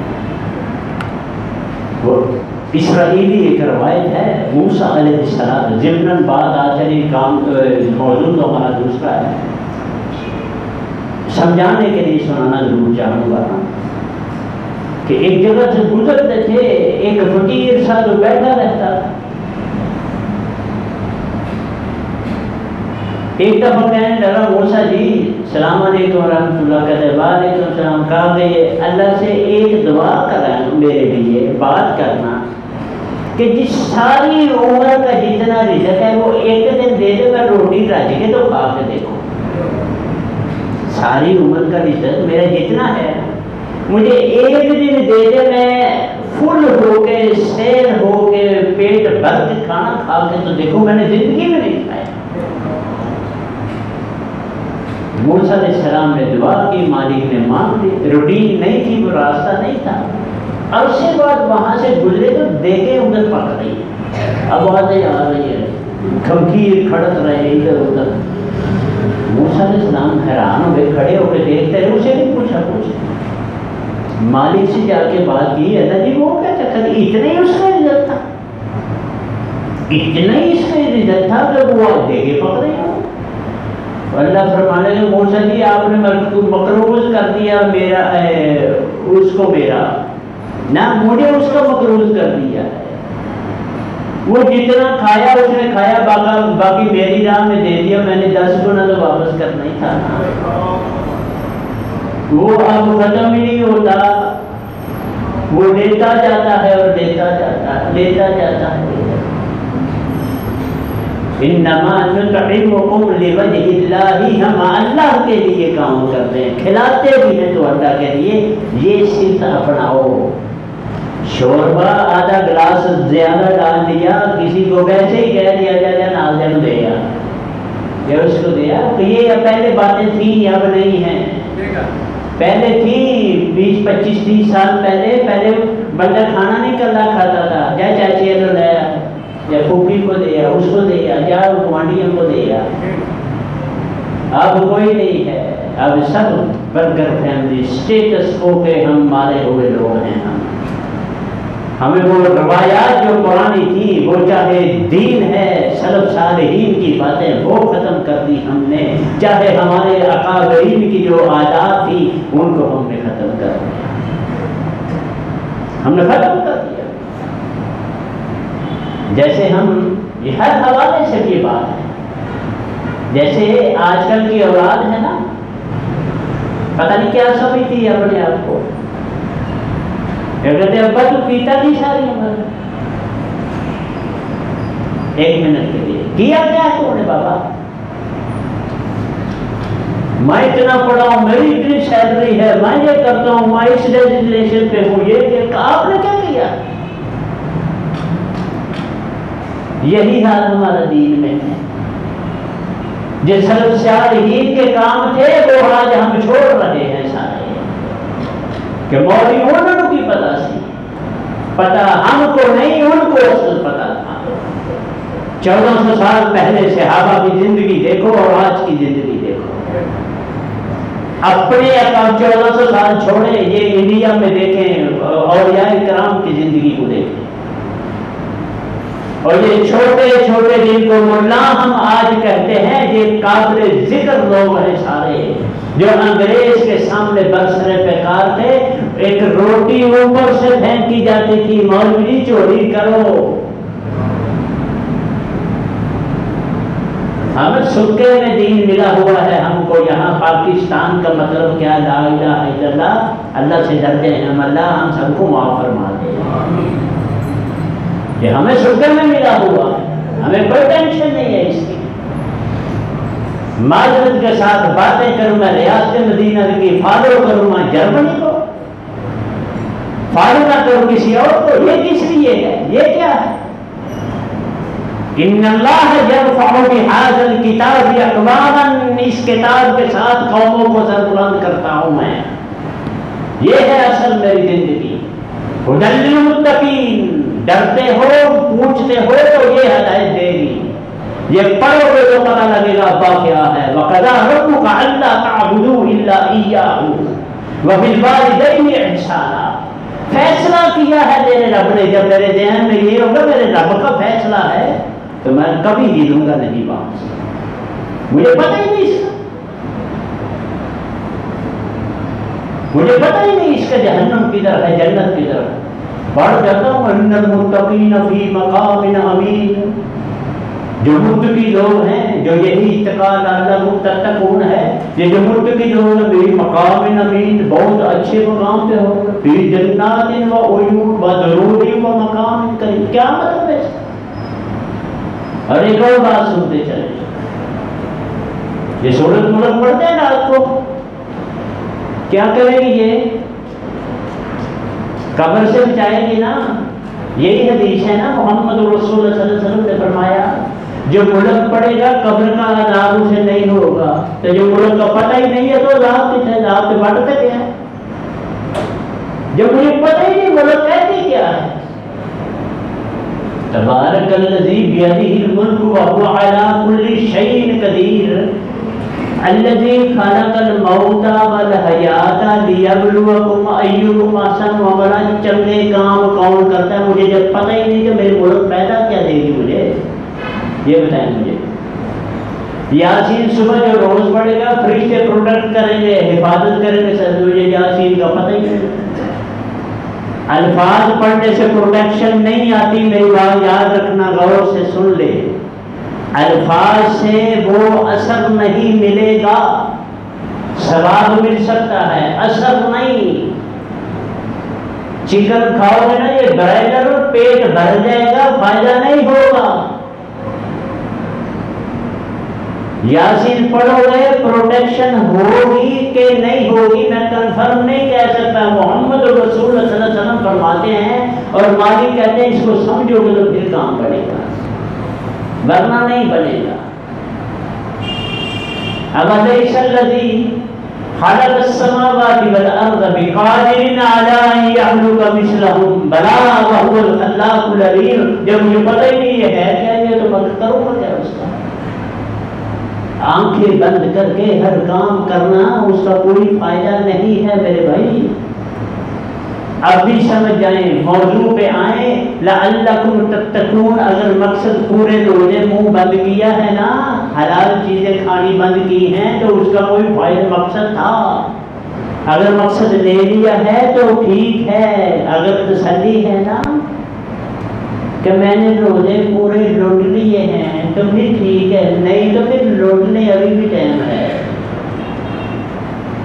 وہ اسرائیلی ایک روایت ہے، موسیٰ علیہ السلام، ضمناً بات آچری کام موضوع تو ہمارا دوسرا ہے، سمجھانے کے لیے سنانا ضرور چاہوں گا کہ ایک جگہ سے گزرتے تھے، ایک فقیر سا جو بیٹھا رہتا تھا. ایک دفعہ کہنے لگا موسیٰ جی السلام علیکم ورحمۃ اللہ، کہتے وعلیکم السلام. کہا کہ اللہ سے ایک دعا کرنا میرے لیے، بات کرنا کہ جس ساری عمر کا جتنا رزق ہے وہ ایک دن دے دے، میں روٹی رج کے تو کھا کے دیکھو. ساری عمر کا رزق میرا جتنا ہے مجھے ایک دن دے دے، میں فل ہو کے سیر ہو کے پیٹ بھر کے کھانا کھا کے تو دیکھو. میں نے زندگی میں نہیں کھایا. موسیٰ علیہ السلام نے دعا کی، مالک نے مان لی. روٹین نہیں تھی، وہ راستہ نہیں تھا. اور اس کے بعد وہاں سے گزرے تو دیکھے ادھر پک رہی ہے، آوازیں آ رہی ہے، کھمکیر کھڑک رہے ادھر ادھر. موسیٰ علیہ السلام حیران ہو گئے، کھڑے ہو کے دیکھتے رہے. اسے نہیں پوچھا کچھ. مالک سے جا کے بات کی، اللہ جی وہ کیا چکر، اتنا ہی اس کا رزق تھا، اتنا ہی اس کا رزق تھا کہ وہ دیکھے پک رہے ہو. اللہ فرمانے لگے موسیٰ جی آپ نے مقروض کر دیا میرا اس کو، میرا نہ مجھے اس کا مقروض کر دیا ہے. وہ جتنا کھایا اس نے کھایا، باقی میری راہ میں دے دیا. میں نے 10 گنا تو واپس کرنا ہی تھا. وہ اب ختم ہی نہیں ہوتا، وہ لیتا جاتا ہے اور لیتا جاتا ہے، لیتا جاتا ہے. انما نطعمکم لوجہ اللہ، ہم اللہ کے لیے کام کرتے ہیں، کھلاتے بھی ہیں تو اللہ کے لیے. یہ صرف اپناؤ. شوربہ آدھا گلاس زیادہ ڈال دیا، کسی کو ویسے ہی کہہ دیا جائے ناظر دیا یا اس کو دیا کہ یہ پہلے باتیں تھیں اب نہیں ہیں. پہلے تھی 20 25 30 سال پہلے بندہ کھانا نہیں کرنا کھاتا تھا، یا چاچی نے لایا یا پھوپھی کو دیا، اس کو دیا، یا گوانڈیوں کو دیا. اب کوئی نہیں ہے. اب سب برگر فیملی اسٹیٹس کو کہ ہم مارے ہوئے لوگ ہیں. ہمیں وہ روایات جو پرانی تھی، وہ چاہے دین ہے، سلف صالحین کی باتیں وہ ختم کر دی ہم نے، چاہے ہمارے اکابرین کی جو عادات تھی ان کو ہم نے ختم کر دیا. ہم نے ختم کر دیا. جیسے ہم یہ ہر حوالے سے یہ بات ہے، جیسے آج کل کی اولاد ہے نا، پتہ نہیں کیا سمجھتی ہے اپنے آپ کو. کہتے ابا تو پیتا نہیں ساری عمر. 1 منٹ کے لیے کیا کیا تو نے بابا؟ میں اتنا پڑھا ہوں، میری اتنی سیلری ہے، میں یہ کرتا ہوں، میں اس ڈیزگنیشن پہ ہوں، یہ آپ نے کیا کیا؟ یہی حال ہمارا دین میں ہے. جو سلف صالحین کے کام تھے وہ آج ہم چھوڑ رہے ہیں سارے. کہ مولوی انہوں کی پتہ سی، پتہ ہم کو نہیں، ان کو اصل پتہ تھا. 1400 سال پہلے صحابہ کی زندگی دیکھو اور آج کی زندگی دیکھو. اپنے اب 1400 سال چھوڑے، یہ انڈیا میں دیکھیں اولیاء کرام کی زندگی کو دیکھیں، اور یہ چھوٹے چھوٹے جن کو ملا ہم آج کہتے ہیں، یہ قابل ذکر لوگ ہیں سارے، جو انگریز کے سامنے برسر پیکار تھے۔ ایک روٹی اوپر سے پھینکی جاتی تھی، مولوی چوری کرو۔ ہمیں سکے میں دین ملا ہوا ہے، ہم کو یہاں پاکستان کا مطلب کیا، لا الہ الا اللہ، اللہ سے ڈرتے ہیں ہم، اللہ ہم سب کو معاف فرما دے۔ یہ ہمیں سکے میں ملا ہوا ہے، ہمیں کوئی ٹینشن نہیں ہے اس کی۔ معذرت کے ساتھ باتیں کروں میں ریاست مدینہ کی، فالو کروں میں جرمنی کو، فالو نہ کروں کسی اور کو، یہ کس لیے ہے، یہ کیا ہے؟ ان اللہ یرفع بہذا الکتاب اقواما، اس کتاب کے ساتھ قوموں کو سربلند کرتا ہوں میں، یہ ہے اصل میری زندگی۔ ھدی للمتقین، ڈرتے ہو پوچھتے ہو تو یہ ہدایت دے گی، یہ پڑھو گے تو پتہ لگے گا ابا کیا ہے۔ وَقَضَىٰ رَبُّكَ أَلَّا تَعْبُدُوا إِلَّا إِيَّاهُ وَبِالْوَالِدَيْنِ إِحْسَانًا، فیصلہ کیا ہے میرے رب نے، جب میرے ذہن میں یہ ہوگا میرے رب کا فیصلہ ہے تو میں کبھی ہلوں گا نہیں وہاں سے، مجھے پتہ ہی نہیں اس کا، مجھے پتہ ہی نہیں اس کا جہنم کدھر ہے جنت کدھر ہے۔ پڑھ جاتا ہوں ان المتقین فی مقام امین، جو متقی لوگ ہیں، جو یہی اتقاء لعلکم تتقون ہے، یہ جو متقی لوگ ہیں فی مقام امین، بہت اچھے مقام پہ ہو، فی جنات و عیون و ظلول و مقام کریم، کیا مطلب ہے؟ اور ایک اور بات سنتے چلے، یہ سورت ملک پڑھتے ہیں رات کو، کیا کرے گی یہ؟ قبر سے بچائے گی نا، یہی حدیث ہے نا، محمد رسول اللہ صلی اللہ علیہ وسلم نے فرمایا جو ملک پڑے گا قبر کا عذاب اسے نہیں ہوگا، تو جو ملک کا پتہ ہی نہیں ہے تو عذاب کس ہے، عذاب سے بڑھتے کیا ہے، جب مجھے پتہ ہی نہیں ملک کہتے کیا ہے۔ تبارک الذی بیدہ الملک وہو علی کل شیء قدیر، الذی خلق الموت والحیات لیبلوکم ایکم احسن عملا، چنگے کام کون کرتا ہے، مجھے جب پتہ ہی نہیں کہ میرے ملک پیدا کیا دے گی مجھے، یہ بتائیں مجھے۔ یاسین صبح جو روز پڑھے گا فرشتے پروٹیکٹ کریں گے، حفاظت کریں گے، سر مجھے یاسین کا پتہ ہی نہیں۔ الفاظ پڑھنے سے پروٹیکشن نہیں آتی، میری بات یاد رکھنا، غور سے سن لے، الفاظ سے وہ اثر نہیں ملے گا، ثواب مل سکتا ہے، اثر نہیں۔ چکن کھاؤ گے نا، یہ برائلر پیٹ بھر جائے گا، فائدہ نہیں ہوگا۔ یاسین پڑھو گے پروٹیکشن ہوگی کہ نہیں ہوگی میں کنفرم نہیں کہہ سکتا، محمد رسول اللہ صلی اللہ علیہ وسلم فرماتے ہیں، اور مالک کہتے ہیں اس کو سمجھو گے تو پھر کام بنے گا، ورنہ نہیں بنے گا۔ اب الیس الذی خلق السماوات والارض بقادر علی ان یخلق مثلهم بلی وهو الخلاق العلیم، جب مجھے پتہ ہی نہیں یہ ہے کیا، یہ تو مدد کروں گا کیا اس کا؟ آنکھیں بند کر کے ہر کام کرنا اس کا کوئی فائدہ نہیں ہے میرے بھائی۔ اب بھی سمجھ جائیں، موضوع پہ آئیں، لعلکم تتقون، اگر مقصد پورے روزے منہ بند کیا ہے نا، حلال چیزیں کھانی بند کی ہیں تو اس کا کوئی فائدہ مقصد تھا، اگر مقصد لے لیا ہے تو ٹھیک ہے، اگر تسلی ہے نا کہ میں نے روزے پورے لوٹ لیے ہیں تو بھی ٹھیک ہے، نہیں تو پھر لوٹنے ابھی بھی ٹائم ہے،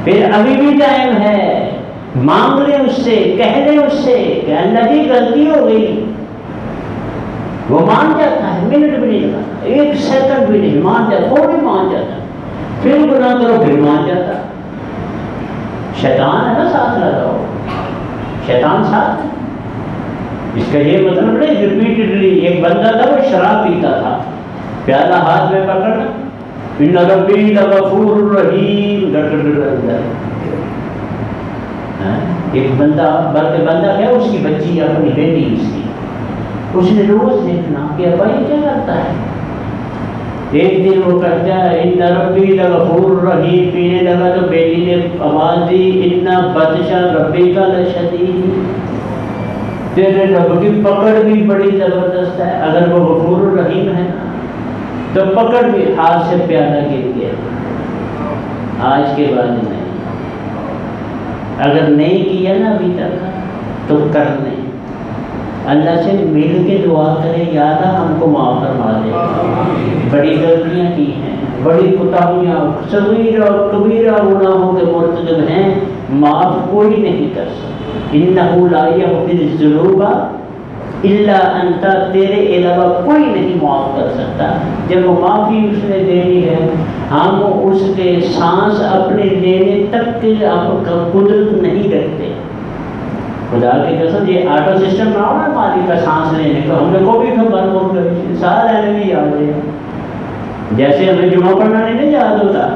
پھر ابھی بھی ٹائم ہے، مانگ لیں اس سے، کہہ لیں اس سے کہ اللہ جی غلطی ہو گئی، وہ مان جاتا ہے، منٹ بھی نہیں لگاتا، ایک سیکنڈ بھی نہیں، مان جاتا، وہ بھی مان جاتا، پھر گناہ کرو پھر مان جاتا۔ شیطان ہے نا ساتھ لگا ہو، شیطان ساتھ ہے، اس کا یہ مطلب نہیں ریپیٹڈلی، ایک بندہ تھا وہ شراب پیتا تھا، پیالہ ہاتھ میں پکڑا، ان ربی لغفور رحیم، ایک بندہ بلکہ بندہ کیا اس کی بچی اپنی بیٹی اس کی، اس نے روز دیکھنا کہ ابا یہ کیا کرتا ہے، ایک دن وہ کہتا ہے ان ربی لغفور رحیم، پینے لگا تو بیٹی نے آواز دی ان بطش ربی کا لشدید، تیرے رب کی پکڑ بھی بڑی زبردست ہے۔ اگر وہ غفور الرحیم ہے نا تو پکڑ بھی ہاتھ سے پیالہ گر گیا، آج کے بعد نہیں۔ اگر نہیں کیا نا ابھی تک تو کر نہیں، اللہ سے مل کے دعا کرے یا اللہ ہم کو معاف فرما دے، بڑی غلطیاں کی ہیں، بڑی کوتاہیاں، صغیرہ کبیرہ گناہوں کے مرتکب ہیں، معاف کوئی نہیں کر سکتا۔ انہ لا یغفر الذنوب الا انت، تیرے علاوہ کوئی نہیں معاف کر سکتا۔ جب معافی اس نے دینی ہے، ہم اس کے سانس اپنے لینے تک کے قدرت نہیں رکھتے۔ خدا کی قسم یہ آٹو سسٹم نہ ہو نا مالک کا سانس لینے کا، ہم نے کو بھی خبر ہو گئی سارا رہنے بھی یاد ہے۔ جیسے ہمیں جمعہ پڑھنا نہیں یاد ہوتا،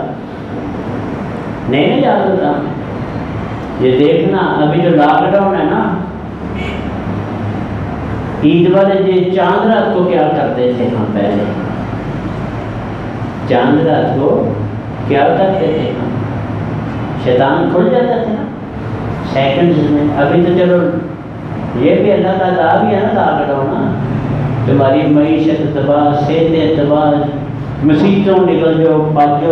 نہیں یاد ہوتا ہمیں۔ یہ دیکھنا ابھی جو لاک ڈاؤن ہے نا، عید والے دن چاند رات کو کیا کرتے تھے ہم پہلے، چاند رات کو کیا کرتے تھے ہم، شیطان کھل جاتا تھا نا سیکنڈز میں۔ ابھی تو چلو یہ بھی اللہ کا عذاب ہی ہے نا لاک ڈاؤن، تمہاری معیشت تباہ، صحتیں تباہ، مسیحتوں نکل جو پاک جو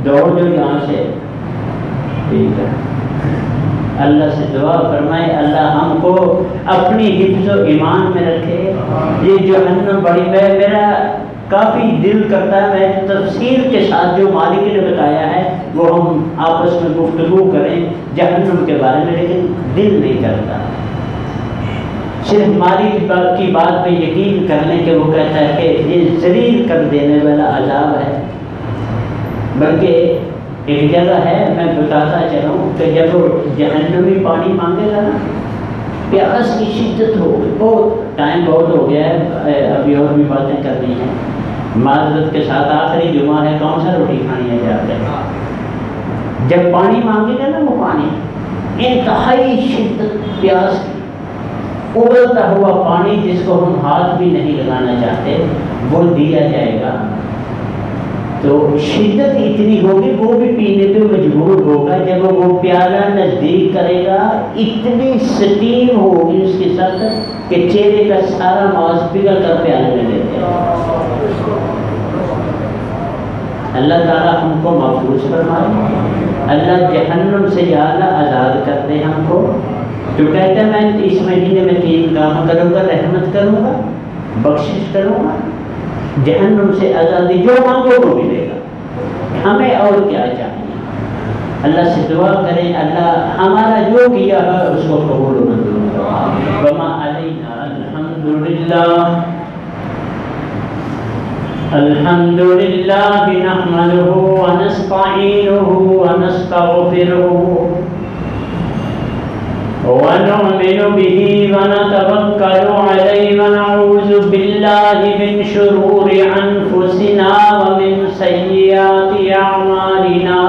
دوڑ جو یہاں سے، ٹھیک ہے۔ اللہ سے دعا فرمائے اللہ ہم کو اپنی حفظ و ایمان میں رکھے۔ یہ جہنم بڑی، میرا کافی دل کرتا ہے میں تفصیل کے ساتھ جو مالک نے بتایا ہے وہ ہم آپس میں گفتگو کریں جہنم کے بارے میں، لیکن دل نہیں کرتا۔ صرف مالک کی بات پہ یقین کرنے کے وہ کہتا ہے کہ یہ ذلیل کر دینے والا عذاب ہے۔ بلکہ ایک جگہ ہے میں بتاتا چلوں کہ جب جہنمی پانی مانگے گا نا، پیاس کی شدت ہوگی، بہت ٹائم بہت ہو گیا ہے، ابھی اور بھی باتیں کرنی ہیں، معذرت کے ساتھ آخری جمعہ ہے، کون سا روٹی کھانی ہے جا کے۔ جب پانی مانگے گا نا وہ پانی انتہائی شدت پیاس کی، ابلتا ہوا پانی جس کو ہم ہاتھ بھی نہیں لگانا چاہتے وہ دیا جائے گا، تو شدت اتنی ہوگی وہ بھی پینے پہ مجبور ہوگا۔ جب وہ پیالہ نزدیک کرے گا اتنی سٹیم ہوگی اس کے ساتھ کہ چہرے کا سارا ماس پگھل کر پیالے میں لیتے ہیں۔ اللہ تعالیٰ ہم کو محفوظ فرمائے، اللہ جہنم سے یا اللہ آزاد کر دے ہم کو۔ جو کہتا ہے میں اس مہینے میں 3 کام کروں گا، رحمت کروں گا، بخشش کروں گا، جہنم سے آزادی، جو مانگو وہ ملے گا۔ ہمیں اور کیا چاہیے؟ اللہ سے دعا کریں اللہ ہمارا جو کیا ہے اس کو قبول و منظور کرے۔ وما علینا الحمدللہ، الحمدللہ نحمدہ ونستعینہ ونستغفرہ ونؤمن به ونتوکل علیہ ونعوذ باللہ من شرور انفسنا ومن سیئات اعمالنا،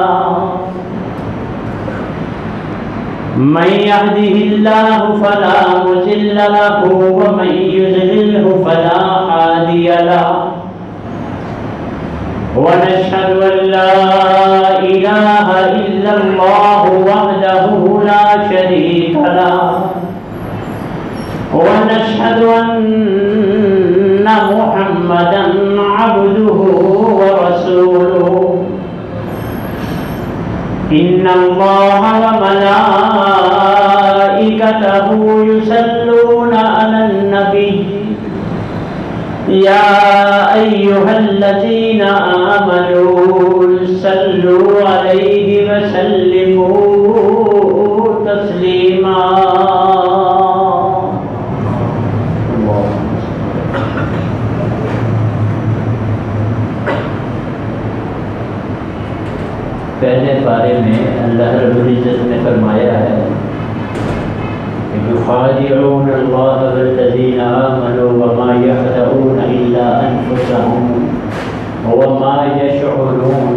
من یهده اللہ فلا مضل له ومن یضللہ فلا ہادی له، ونشهد أن لا إله إلا الله وحده لا شريك له، ونشهد أن محمدا عبده ورسوله، إن الله وملائكته يصلون على النبي يا أيها الذين آمنوا صلوا عليه وسلموا تسليما۔ پہلے بارے میں اللہ رب العزت نے فرمایا ہے يخادعون الله والذين آمنوا وما يخدعون إلا أنفسهم وما يشعرون۔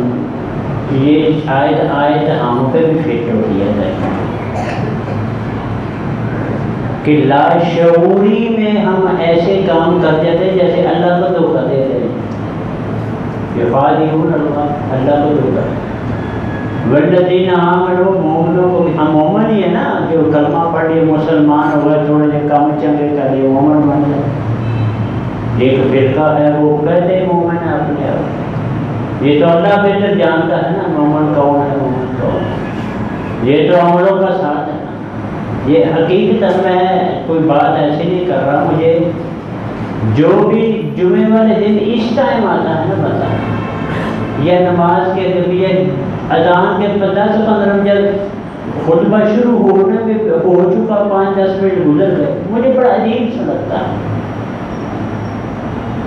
یہ آیت ہم پہ بھی فٹ ہوتی ہے کہ لاشعوری میں ہم ایسے کام کرتے تھے جیسے اللہ کو دھوکہ دے رہے ہیں، کہ اللہ کو دھوکا ہے۔ والذین آمنوا، مومنوں کو بھی، ہم مومن ہی ہے نا، جو کلمہ پڑھ لیے مسلمان ہو گئے، تھوڑے سے کام چنگے کر لیے مومن بن گئے۔ ایک فرقہ ہے وہ کہتے ہیں مومن ہے اپنے آپ، یہ تو اللہ بہتر جانتا ہے نا مومن کون ہے، مومن کون ہے، یہ تو عملوں کا ساتھ ہے نا۔ یہ حقیقت میں کوئی بات ایسی نہیں کر رہا، مجھے جو بھی جمعے والے دن اس ٹائم آتا ہے نا بتا، یا نماز کے جب یہ اذان کے 10-15 منٹ خطبہ شروع ہونے میں ہو چکا، 5-10 منٹ گزر گئے، مجھے بڑا عجیب سا لگتا ہے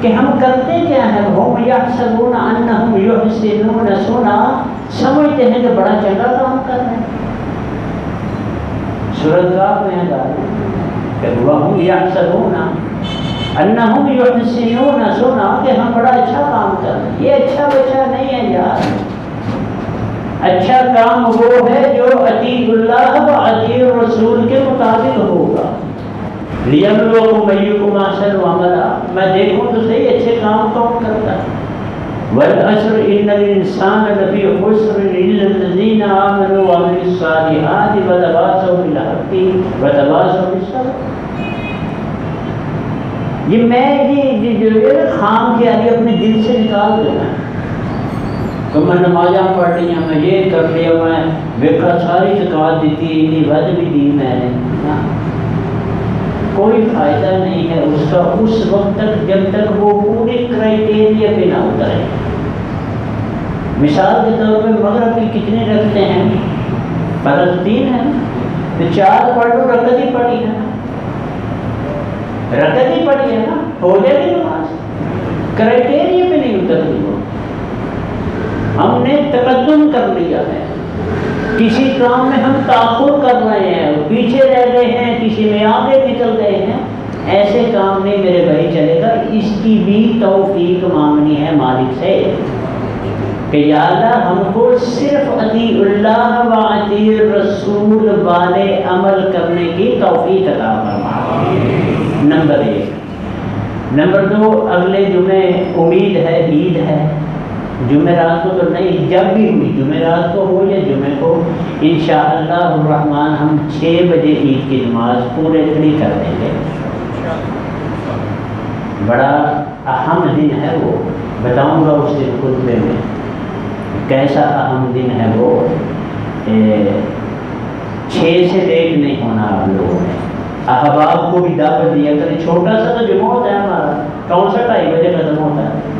کہ ہم کرتے کیا ہیں، ہم یحسبون انہم یحسنون صنعا، سمجھتے ہیں کہ بڑا چنگا کام کر رہے ہیں۔ سورۃ کاف میں ہے کہ وہم یحسبون انہم یحسنون صنعا، کہ ہم بڑا اچھا کام کر رہے ہیں۔ یہ اچھا بچہ نہیں ہے یار، اچھا کام وہ ہے جو اطیع اللہ و اطیع الرسول کے مطابق ہوگا۔ لِيَبْلُوَكُمْ أَيُّكُمْ أَحْسَنُ عَمَلًا، میں دیکھوں تو صحیح اچھے کام کون کرتا ہے۔ وَالْعَصْرِ إِنَّ الْإِنسَانَ لَفِي خُسْرٍ إِلَّا الَّذِينَ آمَنُوا وَعَمِلُوا الصَّالِحَاتِ وَتَوَاصَوْا بِالْحَقِّ وَتَوَاصَوْا بِالصَّبْرِ۔ یہ میں جو خام خیالی اپنے دل سے نکال دینا، تو میں نمازاں پڑھ لی ہیں، میں یہ کر لیا، میں وقت ساری زکوٰۃ دیتی، اتنی ود بھی دی میں نے، کوئی فائدہ نہیں ہے اس کا اس وقت تک جب تک وہ پورے کرائٹیریا پہ نہ اترے۔ مثال کے طور پہ مغرب کی کتنے رکھتے ہیں، فرض 3 ہے تو 4 پڑھ لو، رکعت ہی پڑھی ہے نا، رکعت ہی پڑھی ہے نا، ہو جائے گی نماز، کرائٹیریا پہ نہیں اترتی وہ۔ ہم نے تقدم کر لیا ہے، کسی کام میں ہم تاخر کر رہے ہیں، پیچھے رہ گئے ہیں، کسی میں آگے نکل گئے ہیں، ایسے کام نہیں میرے بھائی چلے گا۔ اس کی بھی توفیق مانگنی ہے مالک سے کہ یا اللہ ہم کو صرف اطیع اللہ و اطیع الرسول والے عمل کرنے کی توفیق عطا فرما۔ نمبر 1۔ نمبر 2، اگلے جمعے امید ہے عید ہے، جمعرات کو تو نہیں، جب بھی ہوئی جمعرات کو ہو یا جمعے کو، انشاءاللہ الرحمن ہم 6 بجے عید کی نماز پورے کھڑی کر دیں گے۔ بڑا اہم دن ہے وہ، بتاؤں گا اس دن خطبے میں کیسا اہم دن ہے وہ۔ 6 سے لیٹ نہیں ہونا آپ لوگوں نے، احباب کو بھی دعوت دیا کریں، چھوٹا سا تو جمعہ ہوتا ہے ہمارا، کون سا 2:30 بجے ختم ہوتا ہے،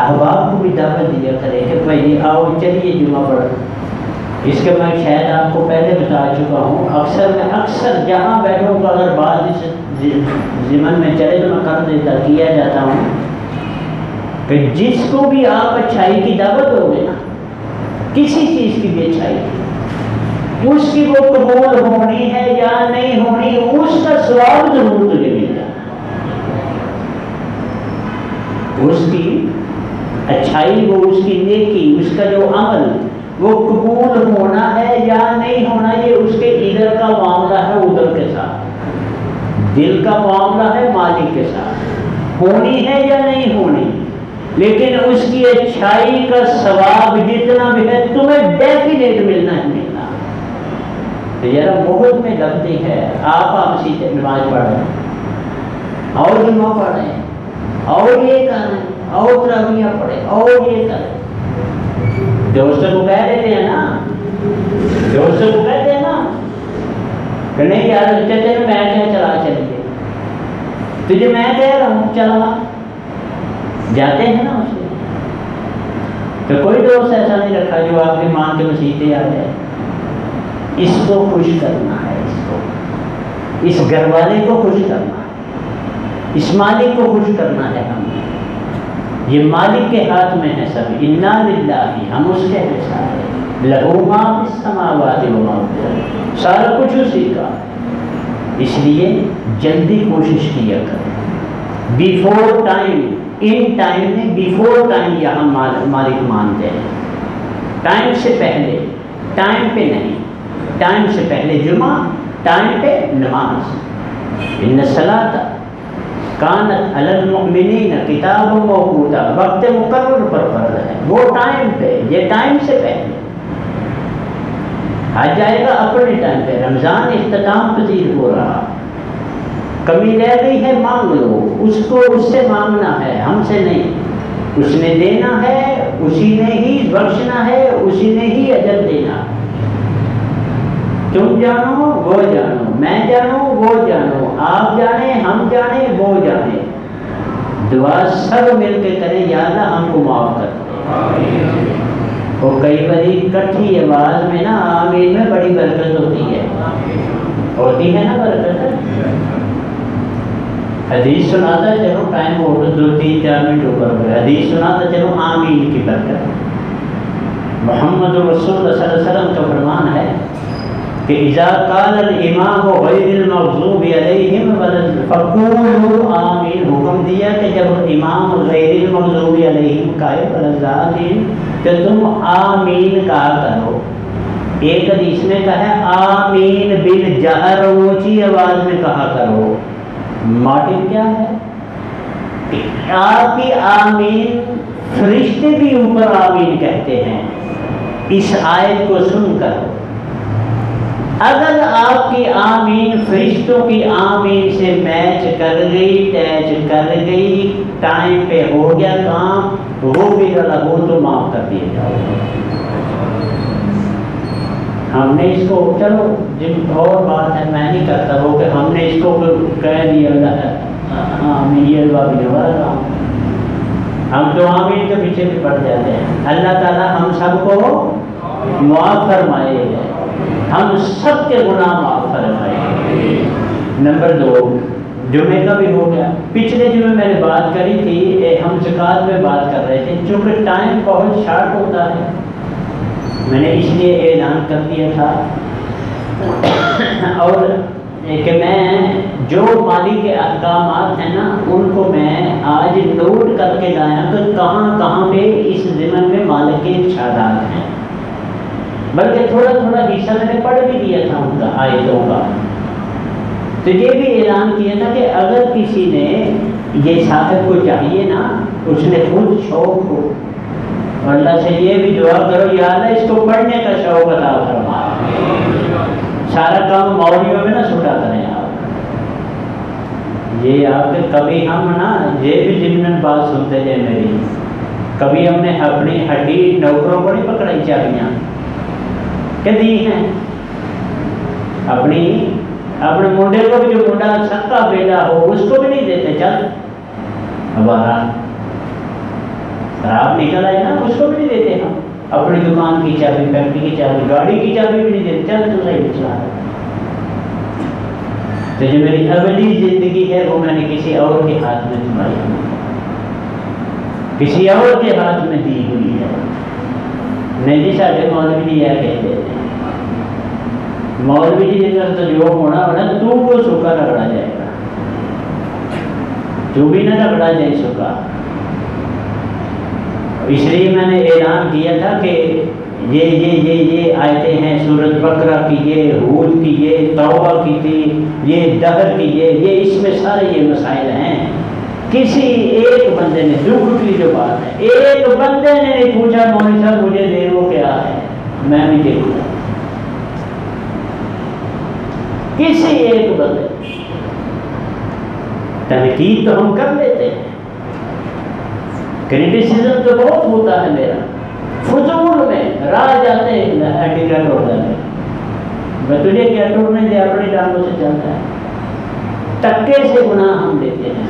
احباب کو بھی دعوت دیا کرے کہ بھائی آؤ چلیے جمعہ پڑھ۔ اس کے میں شاید آپ کو پہلے بتا چکا ہوں، اکثر جہاں بیٹھوں گا اگر بات اس ضمن میں چلے تو میں کر دیتا، کیا جاتا ہوں کہ جس کو بھی آپ اچھائی کی دعوت دو گے نا، کسی چیز کی بھی اچھائی کی، اس کی وہ قبول ہونی ہے یا نہیں ہونی، اس کا ثواب ضرور تجھے مل جائے، اس کی اچھائی، وہ اس کی نیکی، اس کا جو عمل وہ قبول ہونا ہے یا نہیں ہونا، یہ اس کے ادھر کا معاملہ ہے ادھر کے ساتھ، دل کا معاملہ ہے مالک کے ساتھ، ہونی ہے یا نہیں ہونی، لیکن اس کی اچھائی کا ثواب جتنا بھی ہے تمہیں ڈیفینیٹ ملنا ہی ملنا۔ تو ذرا بہت میں لگتی ہے، آپ سیدھے نماز پڑھ رہے ہیں اور جمعہ پڑھ رہے ہیں اور یہ کر رہے ہیں اور تراویح پڑھے اور یہ کرے، دوستوں کو کہہ دیتے ہیں نا، دوستوں کو کہتے ہیں نا کہ نہیں یار چلتے ہیں، میں کیا چلا چلیے، تجھے میں کہہ رہا ہوں چلا، جاتے ہیں نا اس میں۔ تو کوئی دوست ایسا نہیں رکھا جو آپ کے مان کے مسیحے آ جائے، اس کو خوش کرنا ہے، اس گھر والے کو خوش کرنا ہے، اس مالک کو خوش کرنا ہے ہم نے، یہ مالک کے ہاتھ میں ہے سب، انا للہ، ہم اس کے حساب ہے، لہو ما فی السماوات و ما فی الارض، سارا کچھ اسی کا، اس لیے جلدی کوشش کیا کریں، بیفور ٹائم، ان ٹائم میں بیفور ٹائم یہاں مالک مانتے ہیں، ٹائم سے پہلے، ٹائم پہ نہیں، ٹائم سے پہلے جمعہ، ٹائم پہ نماز، ان الصلاۃ کانت علی المؤمنین کتاب موقوتا، وقت مقرر پر فرض ہے، وہ ٹائم پہ، یہ ٹائم سے پہلے آ جائے گا اپنے ٹائم پہ۔ رمضان اختتام پذیر ہو رہا، کمی رہ گئی ہے مانگ لو، اس کو اس سے مانگنا ہے، ہم سے نہیں، اس نے دینا ہے، اسی نے ہی بخشنا ہے، اسی نے ہی اجر دینا۔ تم جانو وہ جانو، میں جانوں وہ جانو، آپ جانے ہم جانے وہ جانے، دعا سب مل کے کریں یا اللہ ہم کو معاف کر دے۔ اور کئی باری کٹھی آواز میں نا آمین میں بڑی برکت ہوتی ہے نا برکت۔ حدیث سناتا چلو، ٹائم ہو 2-3-4 منٹ اوپر ہو گیا، حدیث سناتا چلو آمین کی برکت۔ محمد رسول اللہ صلی اللہ علیہ وسلم کا فرمان ہے کہ اذا قال الامام غیر المغضوب علیہم فقولوا آمین، حکم دیا کہ جب امام غیر المغضوب علیہم کہے فلزادین کہ تم آمین کہا کرو۔ ایک حدیث میں کہا آمین بالجہر، اونچی آواز میں کہا کرو۔ ماٹو کیا ہے؟ آپ کی آمین فرشتے بھی اوپر آمین کہتے ہیں اس آیت کو سن کر۔ اگر آپ کی آمین فرشتوں کی آمین سے میچ کر گئی، ٹیچ کر گئی، ٹائم پہ ہو گیا کام، وہ بھی لہو تو معاف کر دیا جاؤ۔ ہم نے اس کو چلو جن اور بات ہے میں نہیں کرتا وہ کہ ہم نے اس کو کہہ دیا آمین، یہ بھی ہمارا کام، ہم تو آمین کے پیچھے بھی پڑ جاتے ہیں۔ اللہ تعالیٰ ہم سب کو معاف فرمائے، ہم سب کے گناہ معاف فرمائے۔ نمبر 2، جمعے کا بھی ہو گیا۔ پچھلے جمعے میں نے بات کری تھی، ہم زکوٰۃ میں بات کر رہے تھے، چونکہ ٹائم بہت شارٹ ہوتا ہے میں نے اس لیے اعلان کر دیا تھا، اور کہ میں جو مالی کے احکامات ہیں نا ان کو میں آج نوٹ کر کے لایا کہ کہاں کہاں پہ اس ضمن میں مالک کے ارشادات ہیں، بلکہ تھوڑا تھوڑا حصہ میں نے پڑھ بھی دیا تھا ان کا آیتوں کا۔ تو یہ بھی اعلان کیا تھا کہ اگر کسی نے یہ صاحب کو چاہیے نا، اس نے خود شوق ہو، اللہ سے یہ بھی دعا کرو یا اللہ اس کو پڑھنے کا شوق عطا فرما، سارا کام مولویوں میں نہ چھوٹا کریں آپ۔ یہ آپ کے کبھی ہم نا یہ بھی ضمن بات سنتے جائے میری، کبھی ہم نے اپنی ہڈی نوکروں کو نہیں پکڑائی چابیاں کہ دی ہیں، اپنے منڈے کو بھی، جو منڈا سکا بیٹا ہو اس کو بھی نہیں دیتے، چل ہمارا خراب نکل آئے نا اس کو بھی نہیں دیتے ہم، اپنی دکان کی چابی، فیکٹری کی چابی، گاڑی کی چابی بھی نہیں دیتے، چل تو صحیح چلا۔ تو جو میری اگلی زندگی ہے وہ میں نے کسی اور کے ہاتھ میں تھمائی، کسی اور کے ہاتھ میں دی ہوئی ہے۔ نہیں جی ساڈے مولوی جی یہ کہتے ہیں، مولوی جی جس تو جو ہونا تو کو سوکھا رگڑا جائے گا، تو بھی نہ رگڑا جائے سوکھا۔ اس لیے میں نے اعلان کیا تھا کہ یہ آیتیں ہیں سورۃ بقرہ کی، یہ ہود کی، یہ توبہ کی تھی، یہ دہر کی، یہ اس میں سارے یہ مسائل ہیں۔ کسی ایک بندے نے، دکھ کی جو بات ہے، ایک بندے نے نہیں پوچھا مولوی صاحب مجھے دے وہ کیا ہے، میں بھی دیکھوں گا، کسی ایک بندے۔ تنقید تو ہم کر لیتے ہیں، کریٹیسزم تو بہت ہوتا ہے میرا، فضول میں راہ جاتے ہیں ہینڈیکیپ ہو جاتے ہیں، میں تجھے کیا ٹوٹنے دے، اپنی ڈانگوں سے چلتا ہے، تکے سے گناہ ہم دیتے ہیں۔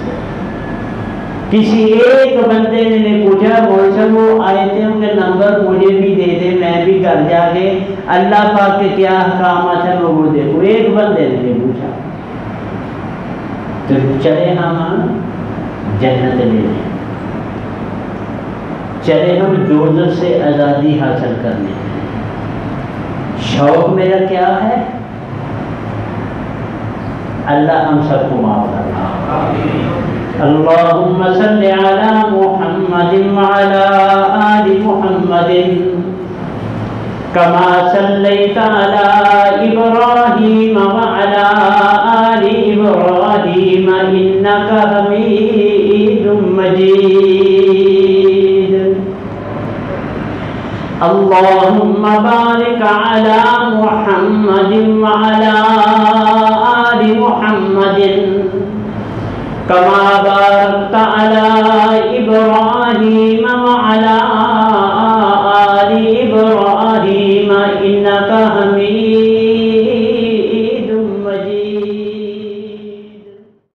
کسی ایک بندے نے نہیں پوچھا مولوی صاحب وہ آیتوں کے نمبر مجھے بھی دے دے، میں بھی گھر جا کے اللہ پاک کے کیا احکامات ہیں وہ دیکھوں، ایک بندے نے نہیں پوچھا۔ تو چلے ہم جنت لے لیں، چلے ہم دوزخ سے آزادی حاصل کرنے۔ شوق میرا کیا ہے؟ اللہ ہم سب کو معاف کرنا۔ اللہم صلی علی محمد وعلی آل محمد كما صليت على إبراهيم وعلى آل إبراهيم إنك حميد مجيد اللهم بارك على محمد وعلى آل محمد كما باركت على